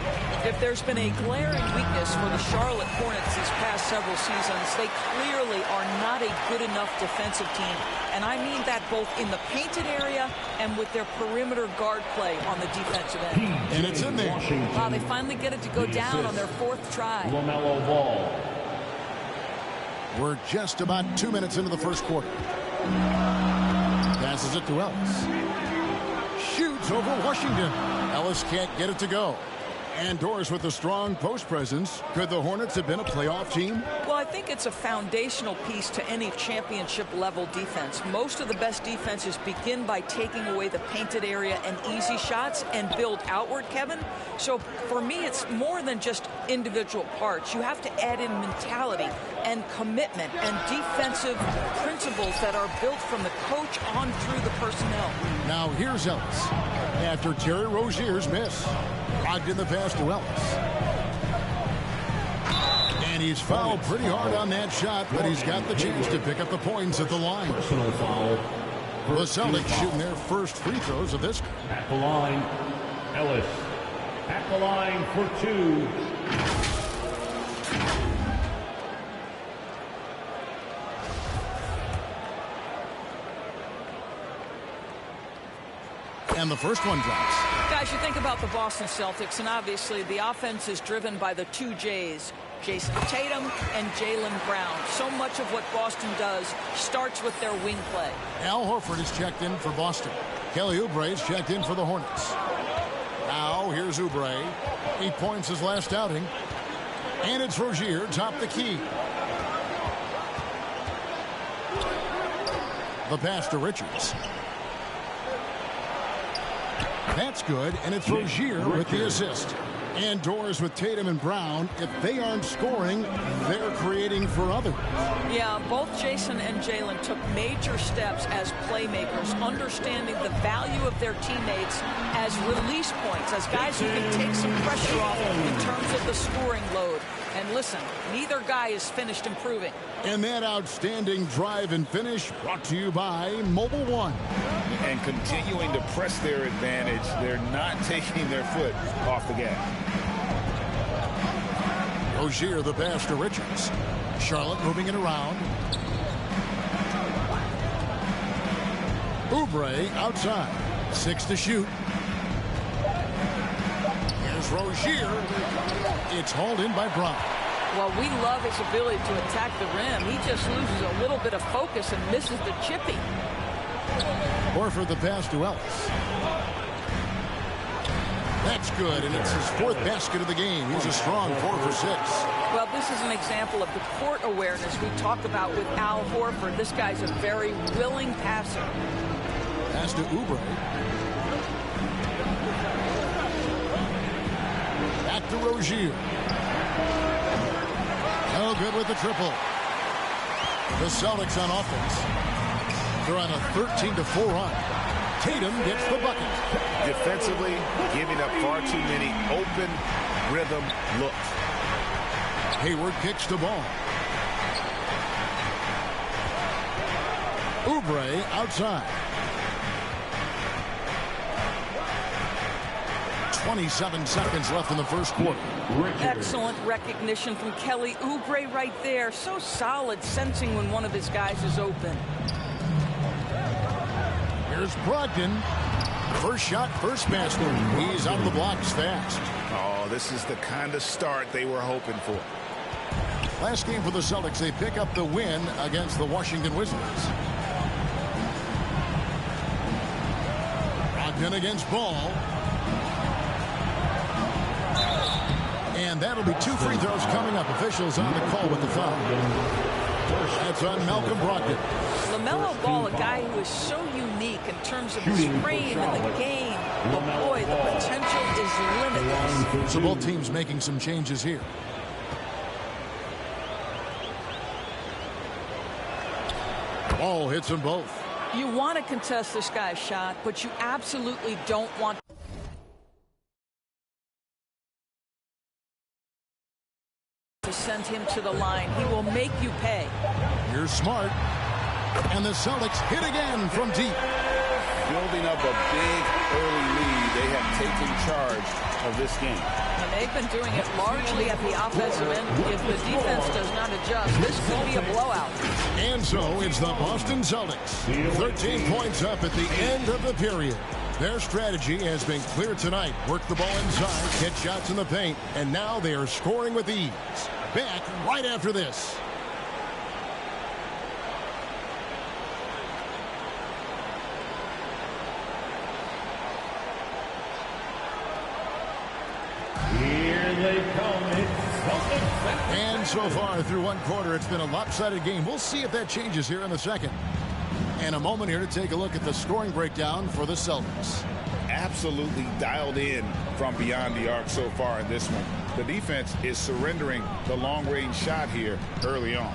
If there's been a glaring weakness for the Charlotte Hornets these past several seasons, they clearly are not a good enough defensive team. And I mean that both in the painted area and with their perimeter guard play on the defensive end. And it's in there. Wow, they finally get it to go down on their 4th try. LaMelo Ball. We're just about 2 minutes into the first quarter. Passes it to Ellis. Shoots over Washington. Ellis can't get it to go. And Doris with a strong post presence. Could the Hornets have been a playoff team? Well, I think it's a foundational piece to any championship level defense. Most of the best defenses begin by taking away the painted area and easy shots and build outward, Kevin. So for me, it's more than just individual parts. You have to add in mentality and commitment and defensive principles that are built from the coach on through the personnel. Now here's Ellis. After Terry Rozier's miss. Logged in the pass to Ellis. And he's fouled pretty hard on that shot, but he's got the chance to pick up the points at the line. Personal foul. The Celtics shooting their first free throws of this. At the line, Ellis. At the line for 2. And the first one drops. Guys, you think about the Boston Celtics, and obviously the offense is driven by the 2 J's, Jason Tatum and Jaylen Brown. So much of what Boston does starts with their wing play. Al Horford is checked in for Boston. Kelly Oubre is checked in for the Hornets. Now here's Oubre. 8 points his last outing. And it's Rozier top the key. The pass to Richards. That's good, and it's Rozier with the assist. And Doors with Tatum and Brown. If they aren't scoring, they're creating for others. Yeah, both Jason and Jaylen took major steps as playmakers, understanding the value of their teammates as release points, as guys who can take some pressure off in terms of the scoring load. And listen, neither guy is finished improving. And that outstanding drive and finish brought to you by Mobile One. And continuing to press their advantage. They're not taking their foot off the gas. Rozier the pass to Richards. Charlotte moving it around. Oubre outside. 6 to shoot. Here's Rozier. It's hauled in by Brown. Well, we love his ability to attack the rim. He just loses a little bit of focus and misses the chippy. Horford the pass to Ellis. That's good, and it's his 4th basket of the game. He's a strong 4 for 6. Well, this is an example of the court awareness we talk about with Al Horford. This guy's a very willing passer. Pass to Oubre. Back to Rozier. No good with the triple. The Celtics on offense. They're on a 13-4 run. Tatum gets the bucket. Defensively, giving up far too many open rhythm looks. Hayward kicks the ball. Oubre outside. 27 seconds left in the first quarter. Excellent recognition from Kelly Oubre right there. So solid, sensing when one of his guys is open. Here's Brogdon. First shot, first basket. He's out of the blocks fast. Oh, this is the kind of start they were hoping for. Last game for the Celtics, they pick up the win against the Washington Wizards. Brogdon against Ball. And that'll be 2 free throws coming up. Officials on the call with the foul. That's on Malcolm Brogdon. LaMelo Ball, a guy who is so unique in terms of his frame and the game. But boy, the potential is limitless. So both teams making some changes here. Ball hits them both. You want to contest this guy's shot, but you absolutely don't want to send him to the line. He will make you pay. Here's Smart. And the Celtics hit again from deep. Building up a big early lead, they have taken charge of this game. And they've been doing it largely at the offensive end. If the defense does not adjust, this could be a blowout. And so it's the Boston Celtics. 13 points up at the end of the period. Their strategy has been clear tonight. Work the ball inside, get shots in the paint, and now they are scoring with ease. Back right after this. Here they come. And so far through one quarter, it's been a lopsided game. We'll see if that changes here in the second. And a moment here to take a look at the scoring breakdown for the Celtics. Absolutely dialed in from beyond the arc so far in this one. The defense is surrendering the long-range shot here early on.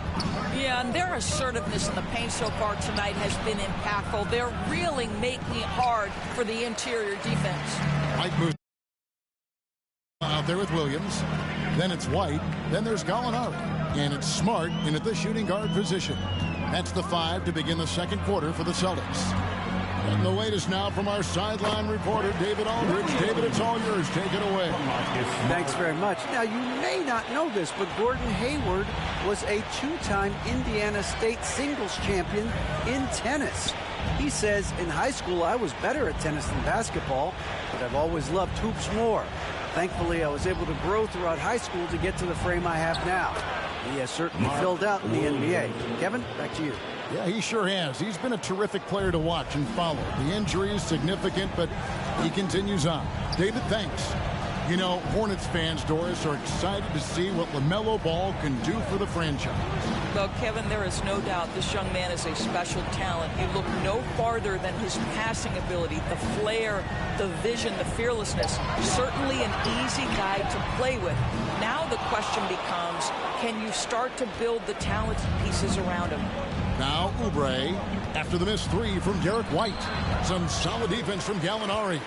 Yeah, and their assertiveness in the paint so far tonight has been impactful. They're really making it hard for the interior defense. White moves out there with Williams. Then it's White. Then there's Gallinari. And it's Smart in at the shooting guard position. That's the 5 to begin the second quarter for the Celtics. And the latest now from our sideline reporter, David Aldridge. David, it's all yours. Take it away. Thanks very much. Now, you may not know this, but Gordon Hayward was a 2-time Indiana State singles champion in tennis. He says, in high school, I was better at tennis than basketball, but I've always loved hoops more. Thankfully, I was able to grow throughout high school to get to the frame I have now. He has certainly filled out in the NBA. Kevin, back to you. Yeah, he sure has. He's been a terrific player to watch and follow. The injury is significant, but he continues on. David, thanks. You know, Hornets fans, Doris, are excited to see what LaMelo Ball can do for the franchise. Well, Kevin, there is no doubt this young man is a special talent. You look no farther than his passing ability, the flair, the vision, the fearlessness. Certainly an easy guy to play with. Now the question becomes, can you start to build the talented pieces around him? Now Oubre after the missed 3 from Derek White. Some solid defense from Gallinari.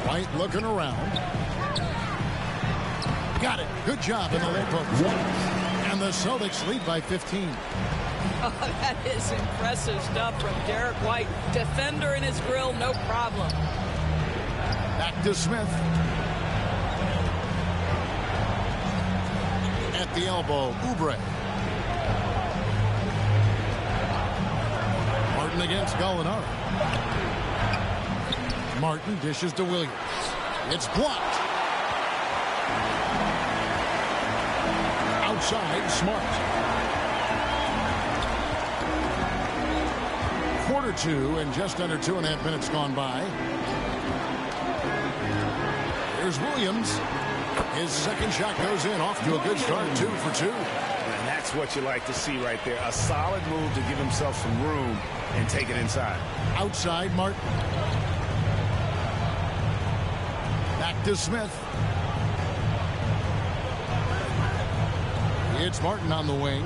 White looking around. Got it. Good job in the late post. And the Celtics lead by 15. Oh, that is impressive stuff from Derek White. Defender in his grill, no problem. Back to Smith. At the elbow, Oubre. Martin against Gallinari. Martin dishes to Williams. It's blocked. Outside, Smart. Quarter 2 and just under 2.5 minutes gone by. Here's Williams. His second shot goes in, off to a good start, 2 for 2. And that's what you like to see right there. A solid move to give himself some room and take it inside. Outside, Martin. Back to Smith. It's Martin on the wing.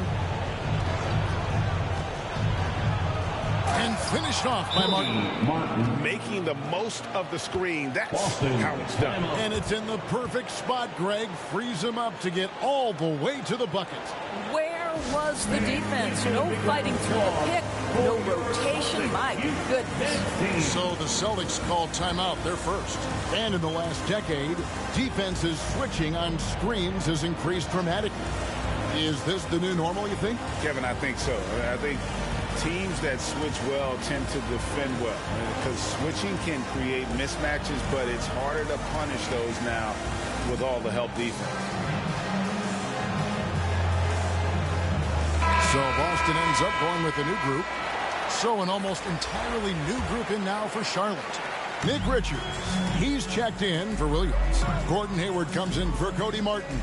And finished off by Martin. Making the most of the screen. That's how it's done. And it's in the perfect spot. Greg frees him up to get all the way to the bucket. Where was the defense? No fighting through the pick. No rotation, my goodness. So the Celtics called timeout. They're first. And in the last decade, defenses switching on screens has increased dramatically. Is this the new normal, you think? Kevin, I think so. I think teams that switch well tend to defend well, because switching can create mismatches, but it's harder to punish those now with all the help defense. So Boston ends up going with a new group. So an almost entirely new group in now for Charlotte. Nick Richards, he's checked in for Williams. Gordon Hayward comes in for Cody Martin.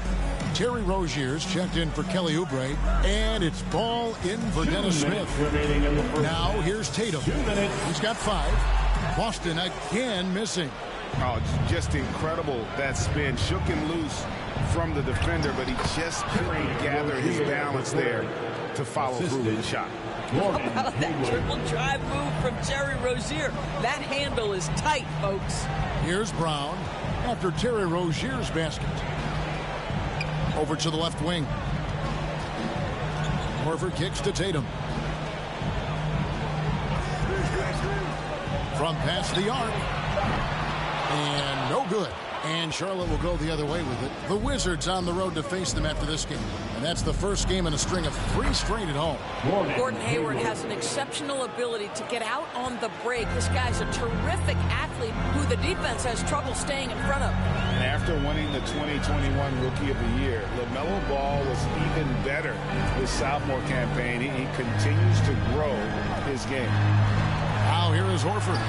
Terry Rozier's checked in for Kelly Oubre. And it's ball in for Dennis Smith. Now here's Tatum. He's got 5. Boston again missing. Oh, just incredible. That spin shook him loose from the defender, but he just couldn't gather his balance there to follow through with the shot. How about that triple drive move from Terry Rozier? That handle is tight, folks. Here's Brown after Terry Rozier's basket. Over to the left wing. Horford kicks to Tatum. From past the arc. And no good. And Charlotte will go the other way with it. The Wizards on the road to face them after this game. And that's the first game in a string of 3 straight at home. Gordon Hayward has an exceptional ability to get out on the break. This guy's a terrific athlete who the defense has trouble staying in front of. And after winning the 2021 Rookie of the Year, LaMelo Ball was even better his sophomore campaign. He continues to grow his game. Now here is Horford.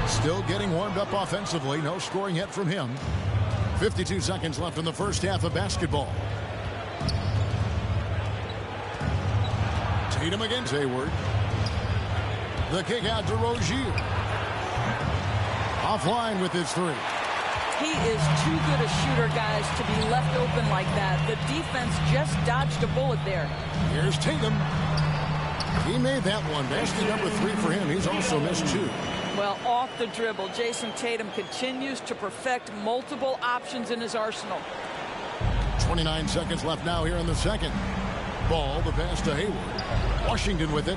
Still getting warmed up offensively. No scoring yet from him. 52 seconds left in the first half of basketball. Tatum against Hayward. The kick out to Rozier. Offline with his 3. He is too good a shooter, guys, to be left open like that. The defense just dodged a bullet there. Here's Tatum. He made that one. Basket number 3 for him. He's also missed 2. Well, off the dribble, Jason Tatum continues to perfect multiple options in his arsenal. 29 seconds left now here in the second. Ball, the pass to Hayward. Washington with it.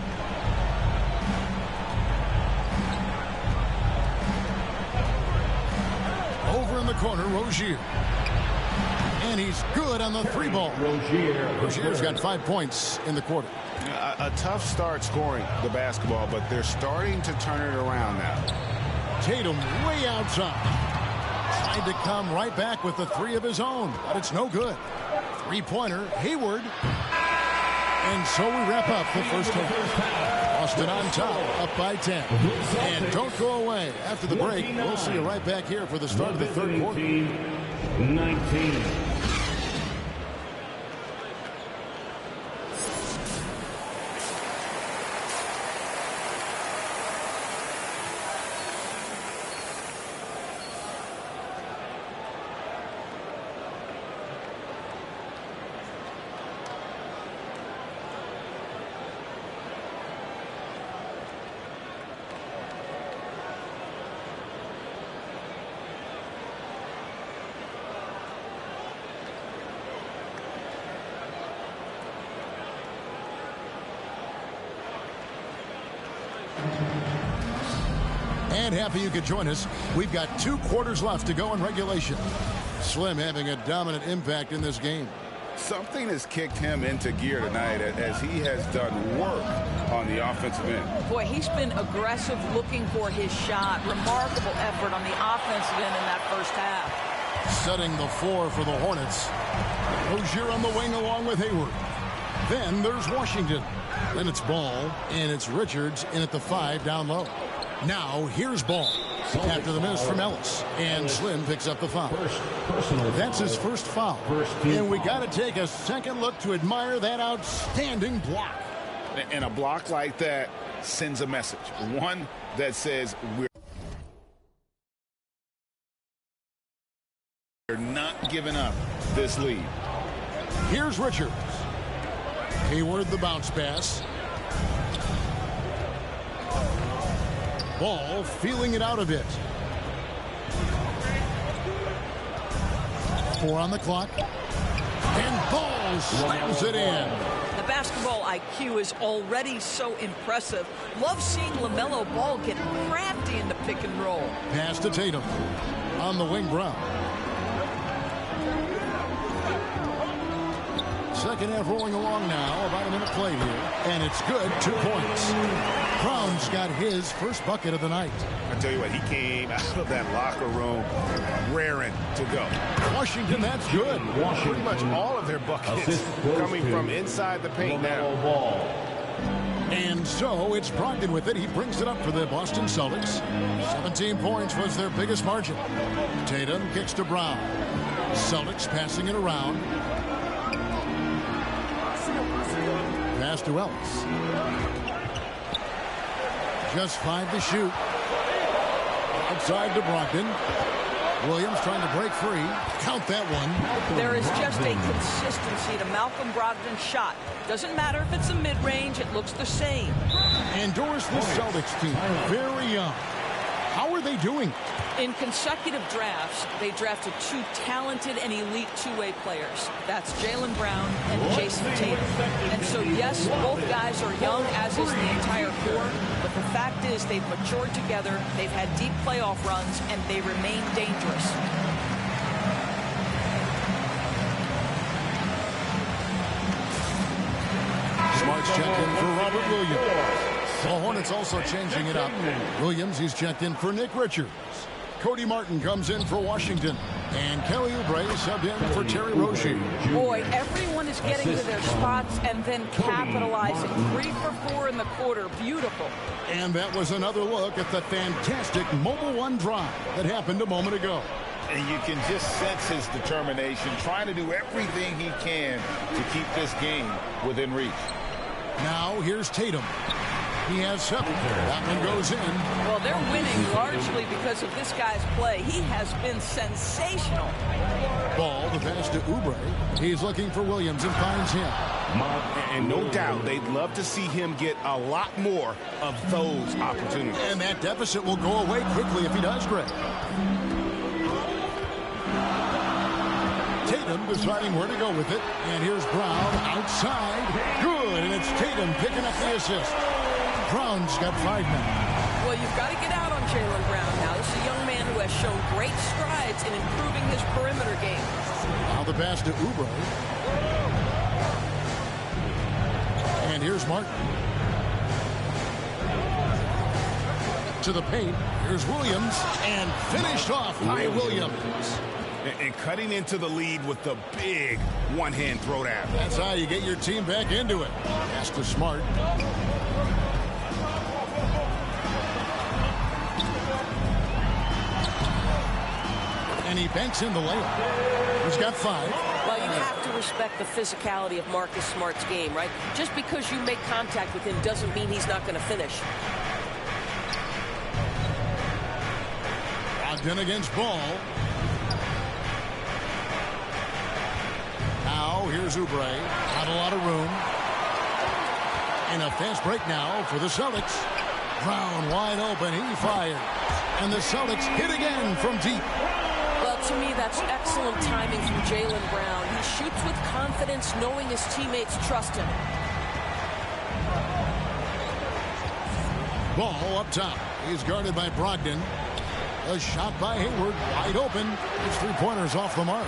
Over in the corner, Rozier. And he's good on the 3 ball. Rozier's got 5 points in the quarter. A tough start scoring the basketball, but they're starting to turn it around now. Tatum way outside. Tried to come right back with the 3 of his own, but it's no good. 3-pointer, Hayward. And so we wrap up the first half. Boston on top, up by 10. And don't go away. After the break, we'll see you right back here for the start of the third quarter. 19. And happy you could join us. We've got 2 quarters left to go in regulation. Slim having a dominant impact in this game. Something has kicked him into gear tonight as he has done work on the offensive end. Boy, he's been aggressive looking for his shot. Remarkable effort on the offensive end in that first half. Setting the 4 for the Hornets. Rozier on the wing along with Hayward. Then there's Washington. Then it's Ball, and it's Richards in at the 5 down low. Now here's Ball after the miss from Ellis, and Slim picks up the foul. That's his first foul, and we got to take a second look to admire that outstanding block. And a block like that sends a message, one that says we're not giving up this lead. Here's Richards. Hayward the bounce pass. Ball feeling it out a bit. 4 on the clock. And Ball slams it in. The basketball IQ is already so impressive. Love seeing LaMelo Ball get crafty in the pick and roll. Pass to Tatum. On the wing, Brown. Second half rolling along now. About a minute played here. And it's good. 2 points. Brown's got his first bucket of the night. I tell you what, he came out of that locker room raring to go. Washington, that's good. Pretty much all of their buckets coming from inside the paint now. And so it's Brogdon with it. He brings it up for the Boston Celtics. 17 points was their biggest margin. Tatum kicks to Brown. Celtics passing it around. Pass to Ellis. Just 5 to shoot. Outside to Brogdon. Williams trying to break free. Count that one. There is just a consistency to Malcolm Brogdon's shot. Doesn't matter if it's a mid-range, it looks the same. Endorse the Celtics team. Very young. How are they doing? In consecutive drafts, they drafted 2 talented and elite two-way players. That's Jaylen Brown and Jason Tatum. And so, yes, both guys are young, as is the entire core. But the fact is they've matured together, they've had deep playoff runs, and they remain dangerous. Smart's checked in for Robert Williams. The Hornets also changing it up. Williams, he's checked in for Nick Richards. Cody Martin comes in for Washington. And Kelly Oubre subbed in for Terry Rozier. Boy, everyone is getting to their spots and then capitalizing. 3 for 4 in the quarter. Beautiful. And that was another look at the fantastic Mobile One drive that happened a moment ago. And you can just sense his determination, trying to do everything he can to keep this game within reach. Now here's Tatum. He has 7. That one goes in. Well, they're winning largely because of this guy's play. He has been sensational. Ball, the pass to Oubre. He's looking for Williams and finds him. And no doubt they'd love to see him get a lot more of those opportunities. And that deficit will go away quickly if he does, Greg. Tatum deciding where to go with it. And here's Brown outside. Good, and it's Tatum picking up the assist. Brown's got 5 now. Well, you've got to get out on Jaylen Brown now. This is a young man who has shown great strides in improving his perimeter game. Now the pass to Oubre. And here's Martin. To the paint. Here's Williams. And finished off by Williams. And cutting into the lead with the big one-hand throwdown. That's how you get your team back into it. Pass to Smart. And he banks in the layup. He's got 5. Well, you have to respect the physicality of Marcus Smart's game, right? Just because you make contact with him doesn't mean he's not going to finish. Ogden against Ball. Now here's Oubre. Not a lot of room. And a fast break now for the Celtics. Brown wide open. He fired. And the Celtics hit again from deep. Well, to me, that's excellent timing from Jaylen Brown. He shoots with confidence, knowing his teammates trust him. Ball up top. He's guarded by Brogdon. A shot by Hayward. Wide open. His 3-pointers off the mark.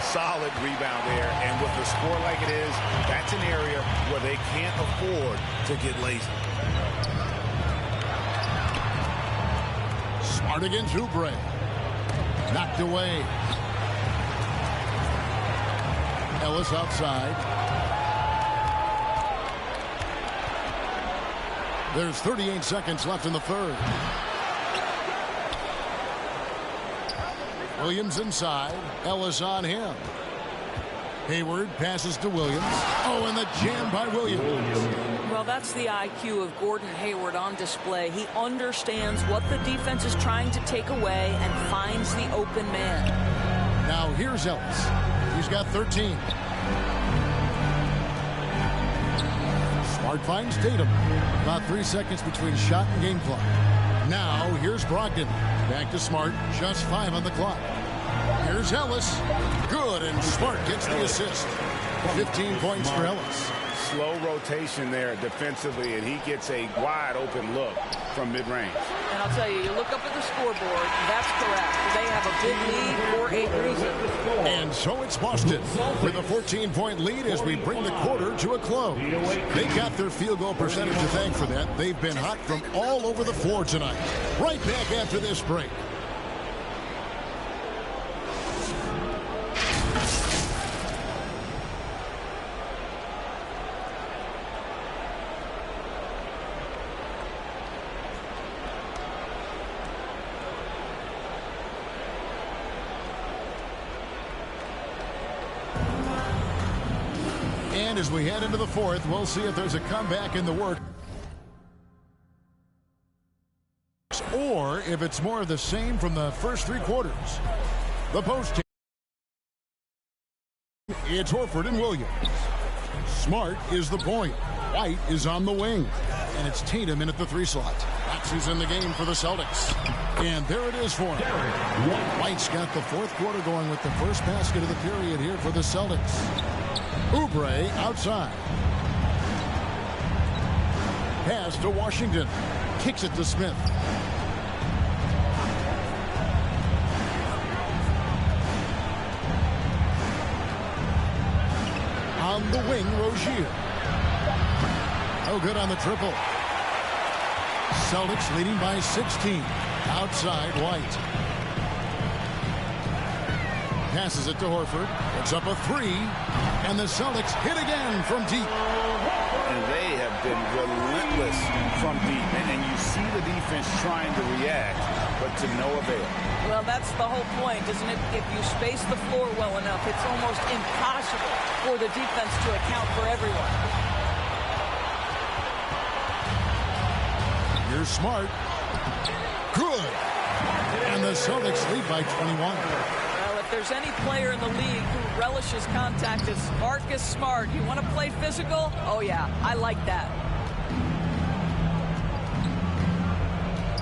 Solid rebound there. And with the score like it is, that's an area where they can't afford to get lazy. Smart against Oubre. Knocked away. Ellis outside. There's 38 seconds left in the third. Williams inside. Ellis on him. Hayward passes to Williams. Oh, and the jam by Williams. Well, that's the IQ of Gordon Hayward on display. He understands what the defense is trying to take away and finds the open man. Now here's Ellis. He's got 13. Smart finds Tatum. About 3 seconds between shot and game clock. Now here's Brogdon. Back to Smart. Just 5 on the clock. Here's Ellis. Good, and Smart gets the assist. 15 points for Ellis. slow rotation there defensively, and he gets a wide open look from mid-range. And I'll tell you, you look up at the scoreboard, that's correct. They have a big lead for a reason. And so it's Boston with a 14-point lead as we bring the quarter to a close. They got their field goal percentage to thank for that. They've been hot from all over the floor tonight. Right back after this break. And as we head into the fourth, we'll see if there's a comeback in the works or if it's more of the same from the first three quarters. The post team. It's Horford and Williams. Smart is the point. White is on the wing. And it's Tatum in at the 3 slot. Maxey's in the game for the Celtics. And there it is for him. White's got the fourth quarter going with the first basket of the period here for the Celtics. Oubre outside. Pass to Washington. Kicks it to Smith. On the wing, Rozier. No good on the triple. Celtics leading by 16. Outside, White. Passes it to Horford. It's up a 3. And the Celtics hit again from deep. And they have been relentless from deep. And you see the defense trying to react, but to no avail. Well, that's the whole point, isn't it? If you space the floor well enough, it's almost impossible for the defense to account for everyone. You're Smart. Good. And the Celtics lead by 21. Well, if there's any player in the league who relishes contact, it's Marcus Smart. You want to play physical? Oh, yeah, I like that.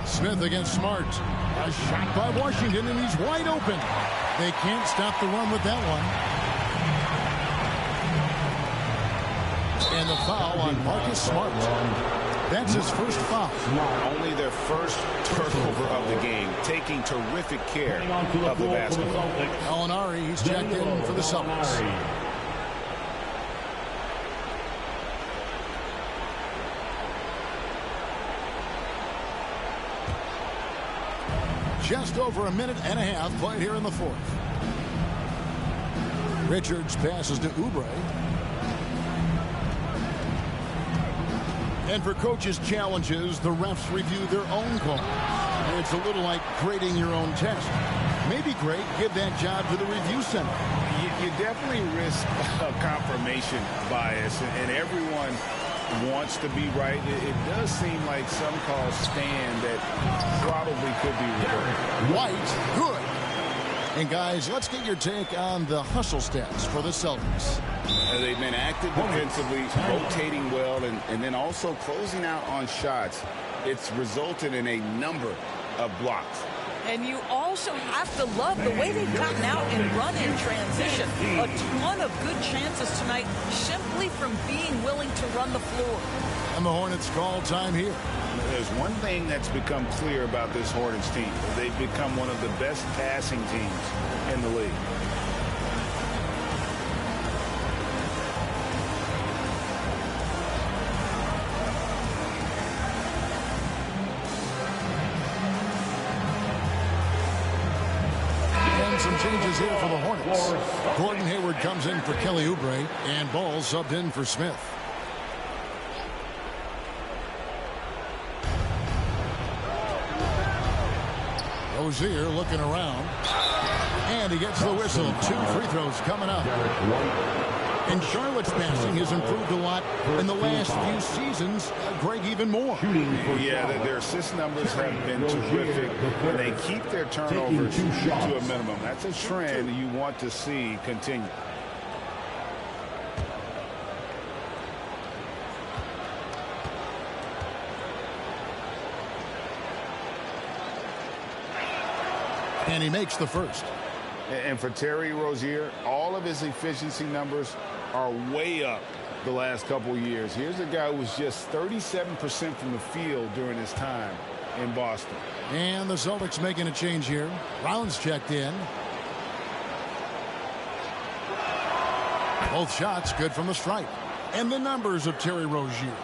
Smith against Smart. A shot by Washington, and he's wide open. They can't stop the run with that one. And the foul on Marcus Smart. That's his first foul. Only their first turnover of the game, taking terrific care of the basketball. Alinari, he's checked in for the Celtics. Just over a minute and a half played here in the fourth. Richards passes to Oubre. And for coaches' challenges, the refs review their own call. It's a little like grading your own test. Maybe great, give that job to the review center. You definitely risk a confirmation bias, and everyone wants to be right. It does seem like some calls stand that probably could be reversed. White, good. And guys, let's get your take on the hustle stats for the Celtics. They've been active defensively, rotating well, and then also closing out on shots. It's resulted in a number of blocks. And you also have to love the way they've gotten out and run in transition. A ton of good chances tonight simply from being willing to run the floor. And the Hornets call time here. There's one thing that's become clear about this Hornets team. They've become one of the best passing teams in the league. Some changes here for the Hornets. Gordon Hayward comes in for Kelly Oubre, and Ball subbed in for Smith. Rozier looking around, and he gets the whistle. 2 free throws coming up. And Charlotte's passing has improved a lot in the last few seasons. Greg, even more. Yeah, their assist numbers have been terrific, and they keep their turnovers to a minimum. That's a trend you want to see continue. And he makes the first. And for Terry Rozier, all of his efficiency numbers are way up the last couple years. Here's a guy who was just 37% from the field during his time in Boston. And the Celtics making a change here. Brown's checked in. Both shots good from the stripe. And the numbers of Terry Rozier.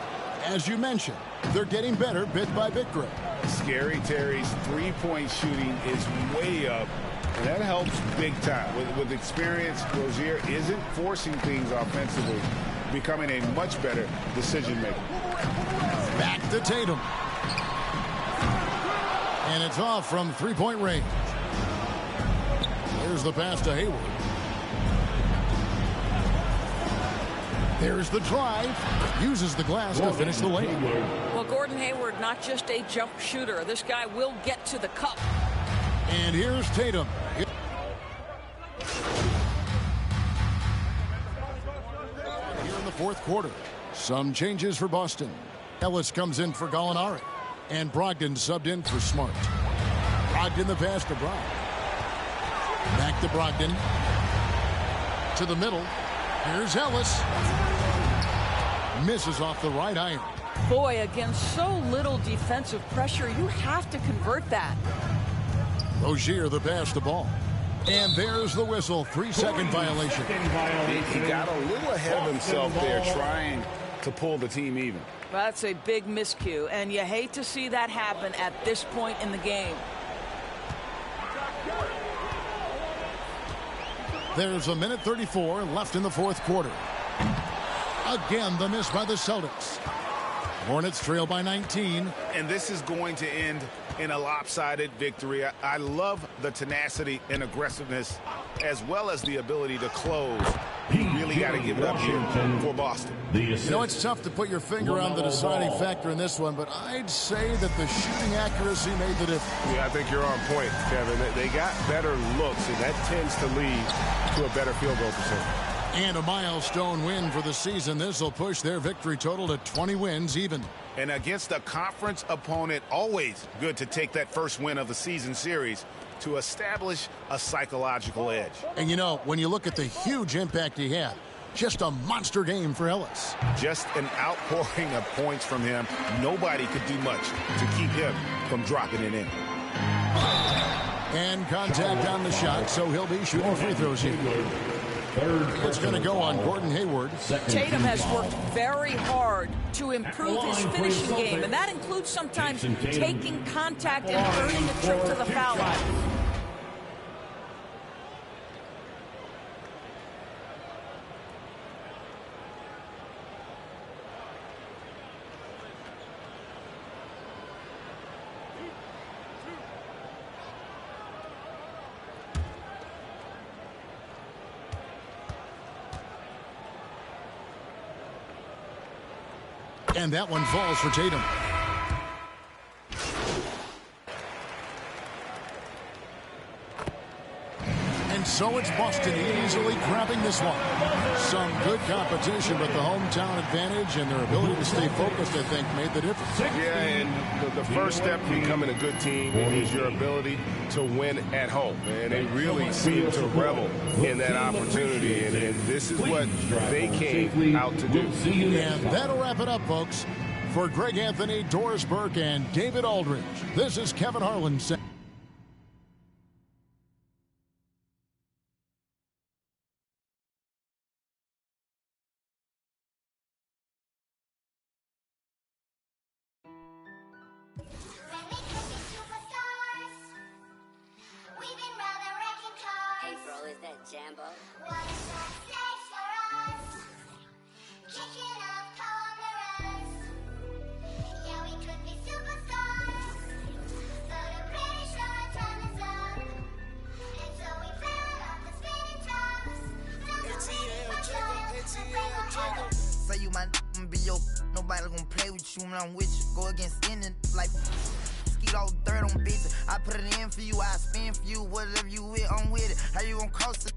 As you mentioned, they're getting better bit by bit, Greg. Scary Terry's three-point shooting is way up, and that helps big time. With experience, Rozier isn't forcing things offensively, becoming a much better decision maker. Back to Tatum. And it's off from three-point range. There's the pass to Hayward. There's the drive. Uses the glass to finish the layup. Well, Gordon Hayward, not just a jump shooter. This guy will get to the cup. And here's Tatum. Here in the fourth quarter, some changes for Boston. Ellis comes in for Gallinari. And Brogdon subbed in for Smart. Brogdon the pass to Brown. Back to Brogdon. To the middle. Here's Ellis. Misses off the right iron. Boy, against so little defensive pressure, you have to convert that. Rozier the pass to Ball. And there's the whistle. 3-second violation. He got a little ahead of himself there, trying to pull the team even. That's a big miscue, and you hate to see that happen at this point in the game. There's 1:34 left in the fourth quarter. Again, the miss by the Celtics. Hornets trail by 19. And this is going to end in a lopsided victory. I love the tenacity and aggressiveness, as well as the ability to close. You really got to give it up here for Boston. You know, it's tough to put your finger on the deciding factor in this one, but I'd say that the shooting accuracy made the difference. Yeah, I think you're on point, Kevin. They got better looks, and that tends to lead to a better field goal percentage. And a milestone win for the season. This will push their victory total to 20 wins even. And against a conference opponent, always good to take that first win of the season series to establish a psychological edge. And you know, when you look at the huge impact he had, just a monster game for Ellis. Just an outpouring of points from him. Nobody could do much to keep him from dropping it in. And contact on the shot, so he'll be shooting free throws here. It's going to go on Gordon Hayward. Tatum has worked very hard to improve his finishing game, and that includes sometimes taking contact and earning a trip to the foul line. And that one falls for Tatum. And so it's Boston easily grabbing this one. Some good competition, but the hometown advantage and their ability to stay focused, I think, made the difference. Yeah, and the first step to becoming a good team is your ability to win at home. And they really seem to revel in that opportunity, and this is what they came out to do. And that'll wrap it up, folks. For Greg Anthony, Doris Burke, and David Aldridge, this is Kevin Harlan saying. Jambo. What is that stage for us? Kicking up corners. Yeah, we could be superstars. But I'm pretty sure our time is up. And so we fell off the spinning tops. Say you my be your nobody gonna play with you when I'm with you. Go against any like skeet all dirt on bitches. I put it in for you, I spin for you. Whatever you with, I'm with it. How you gonna coast it?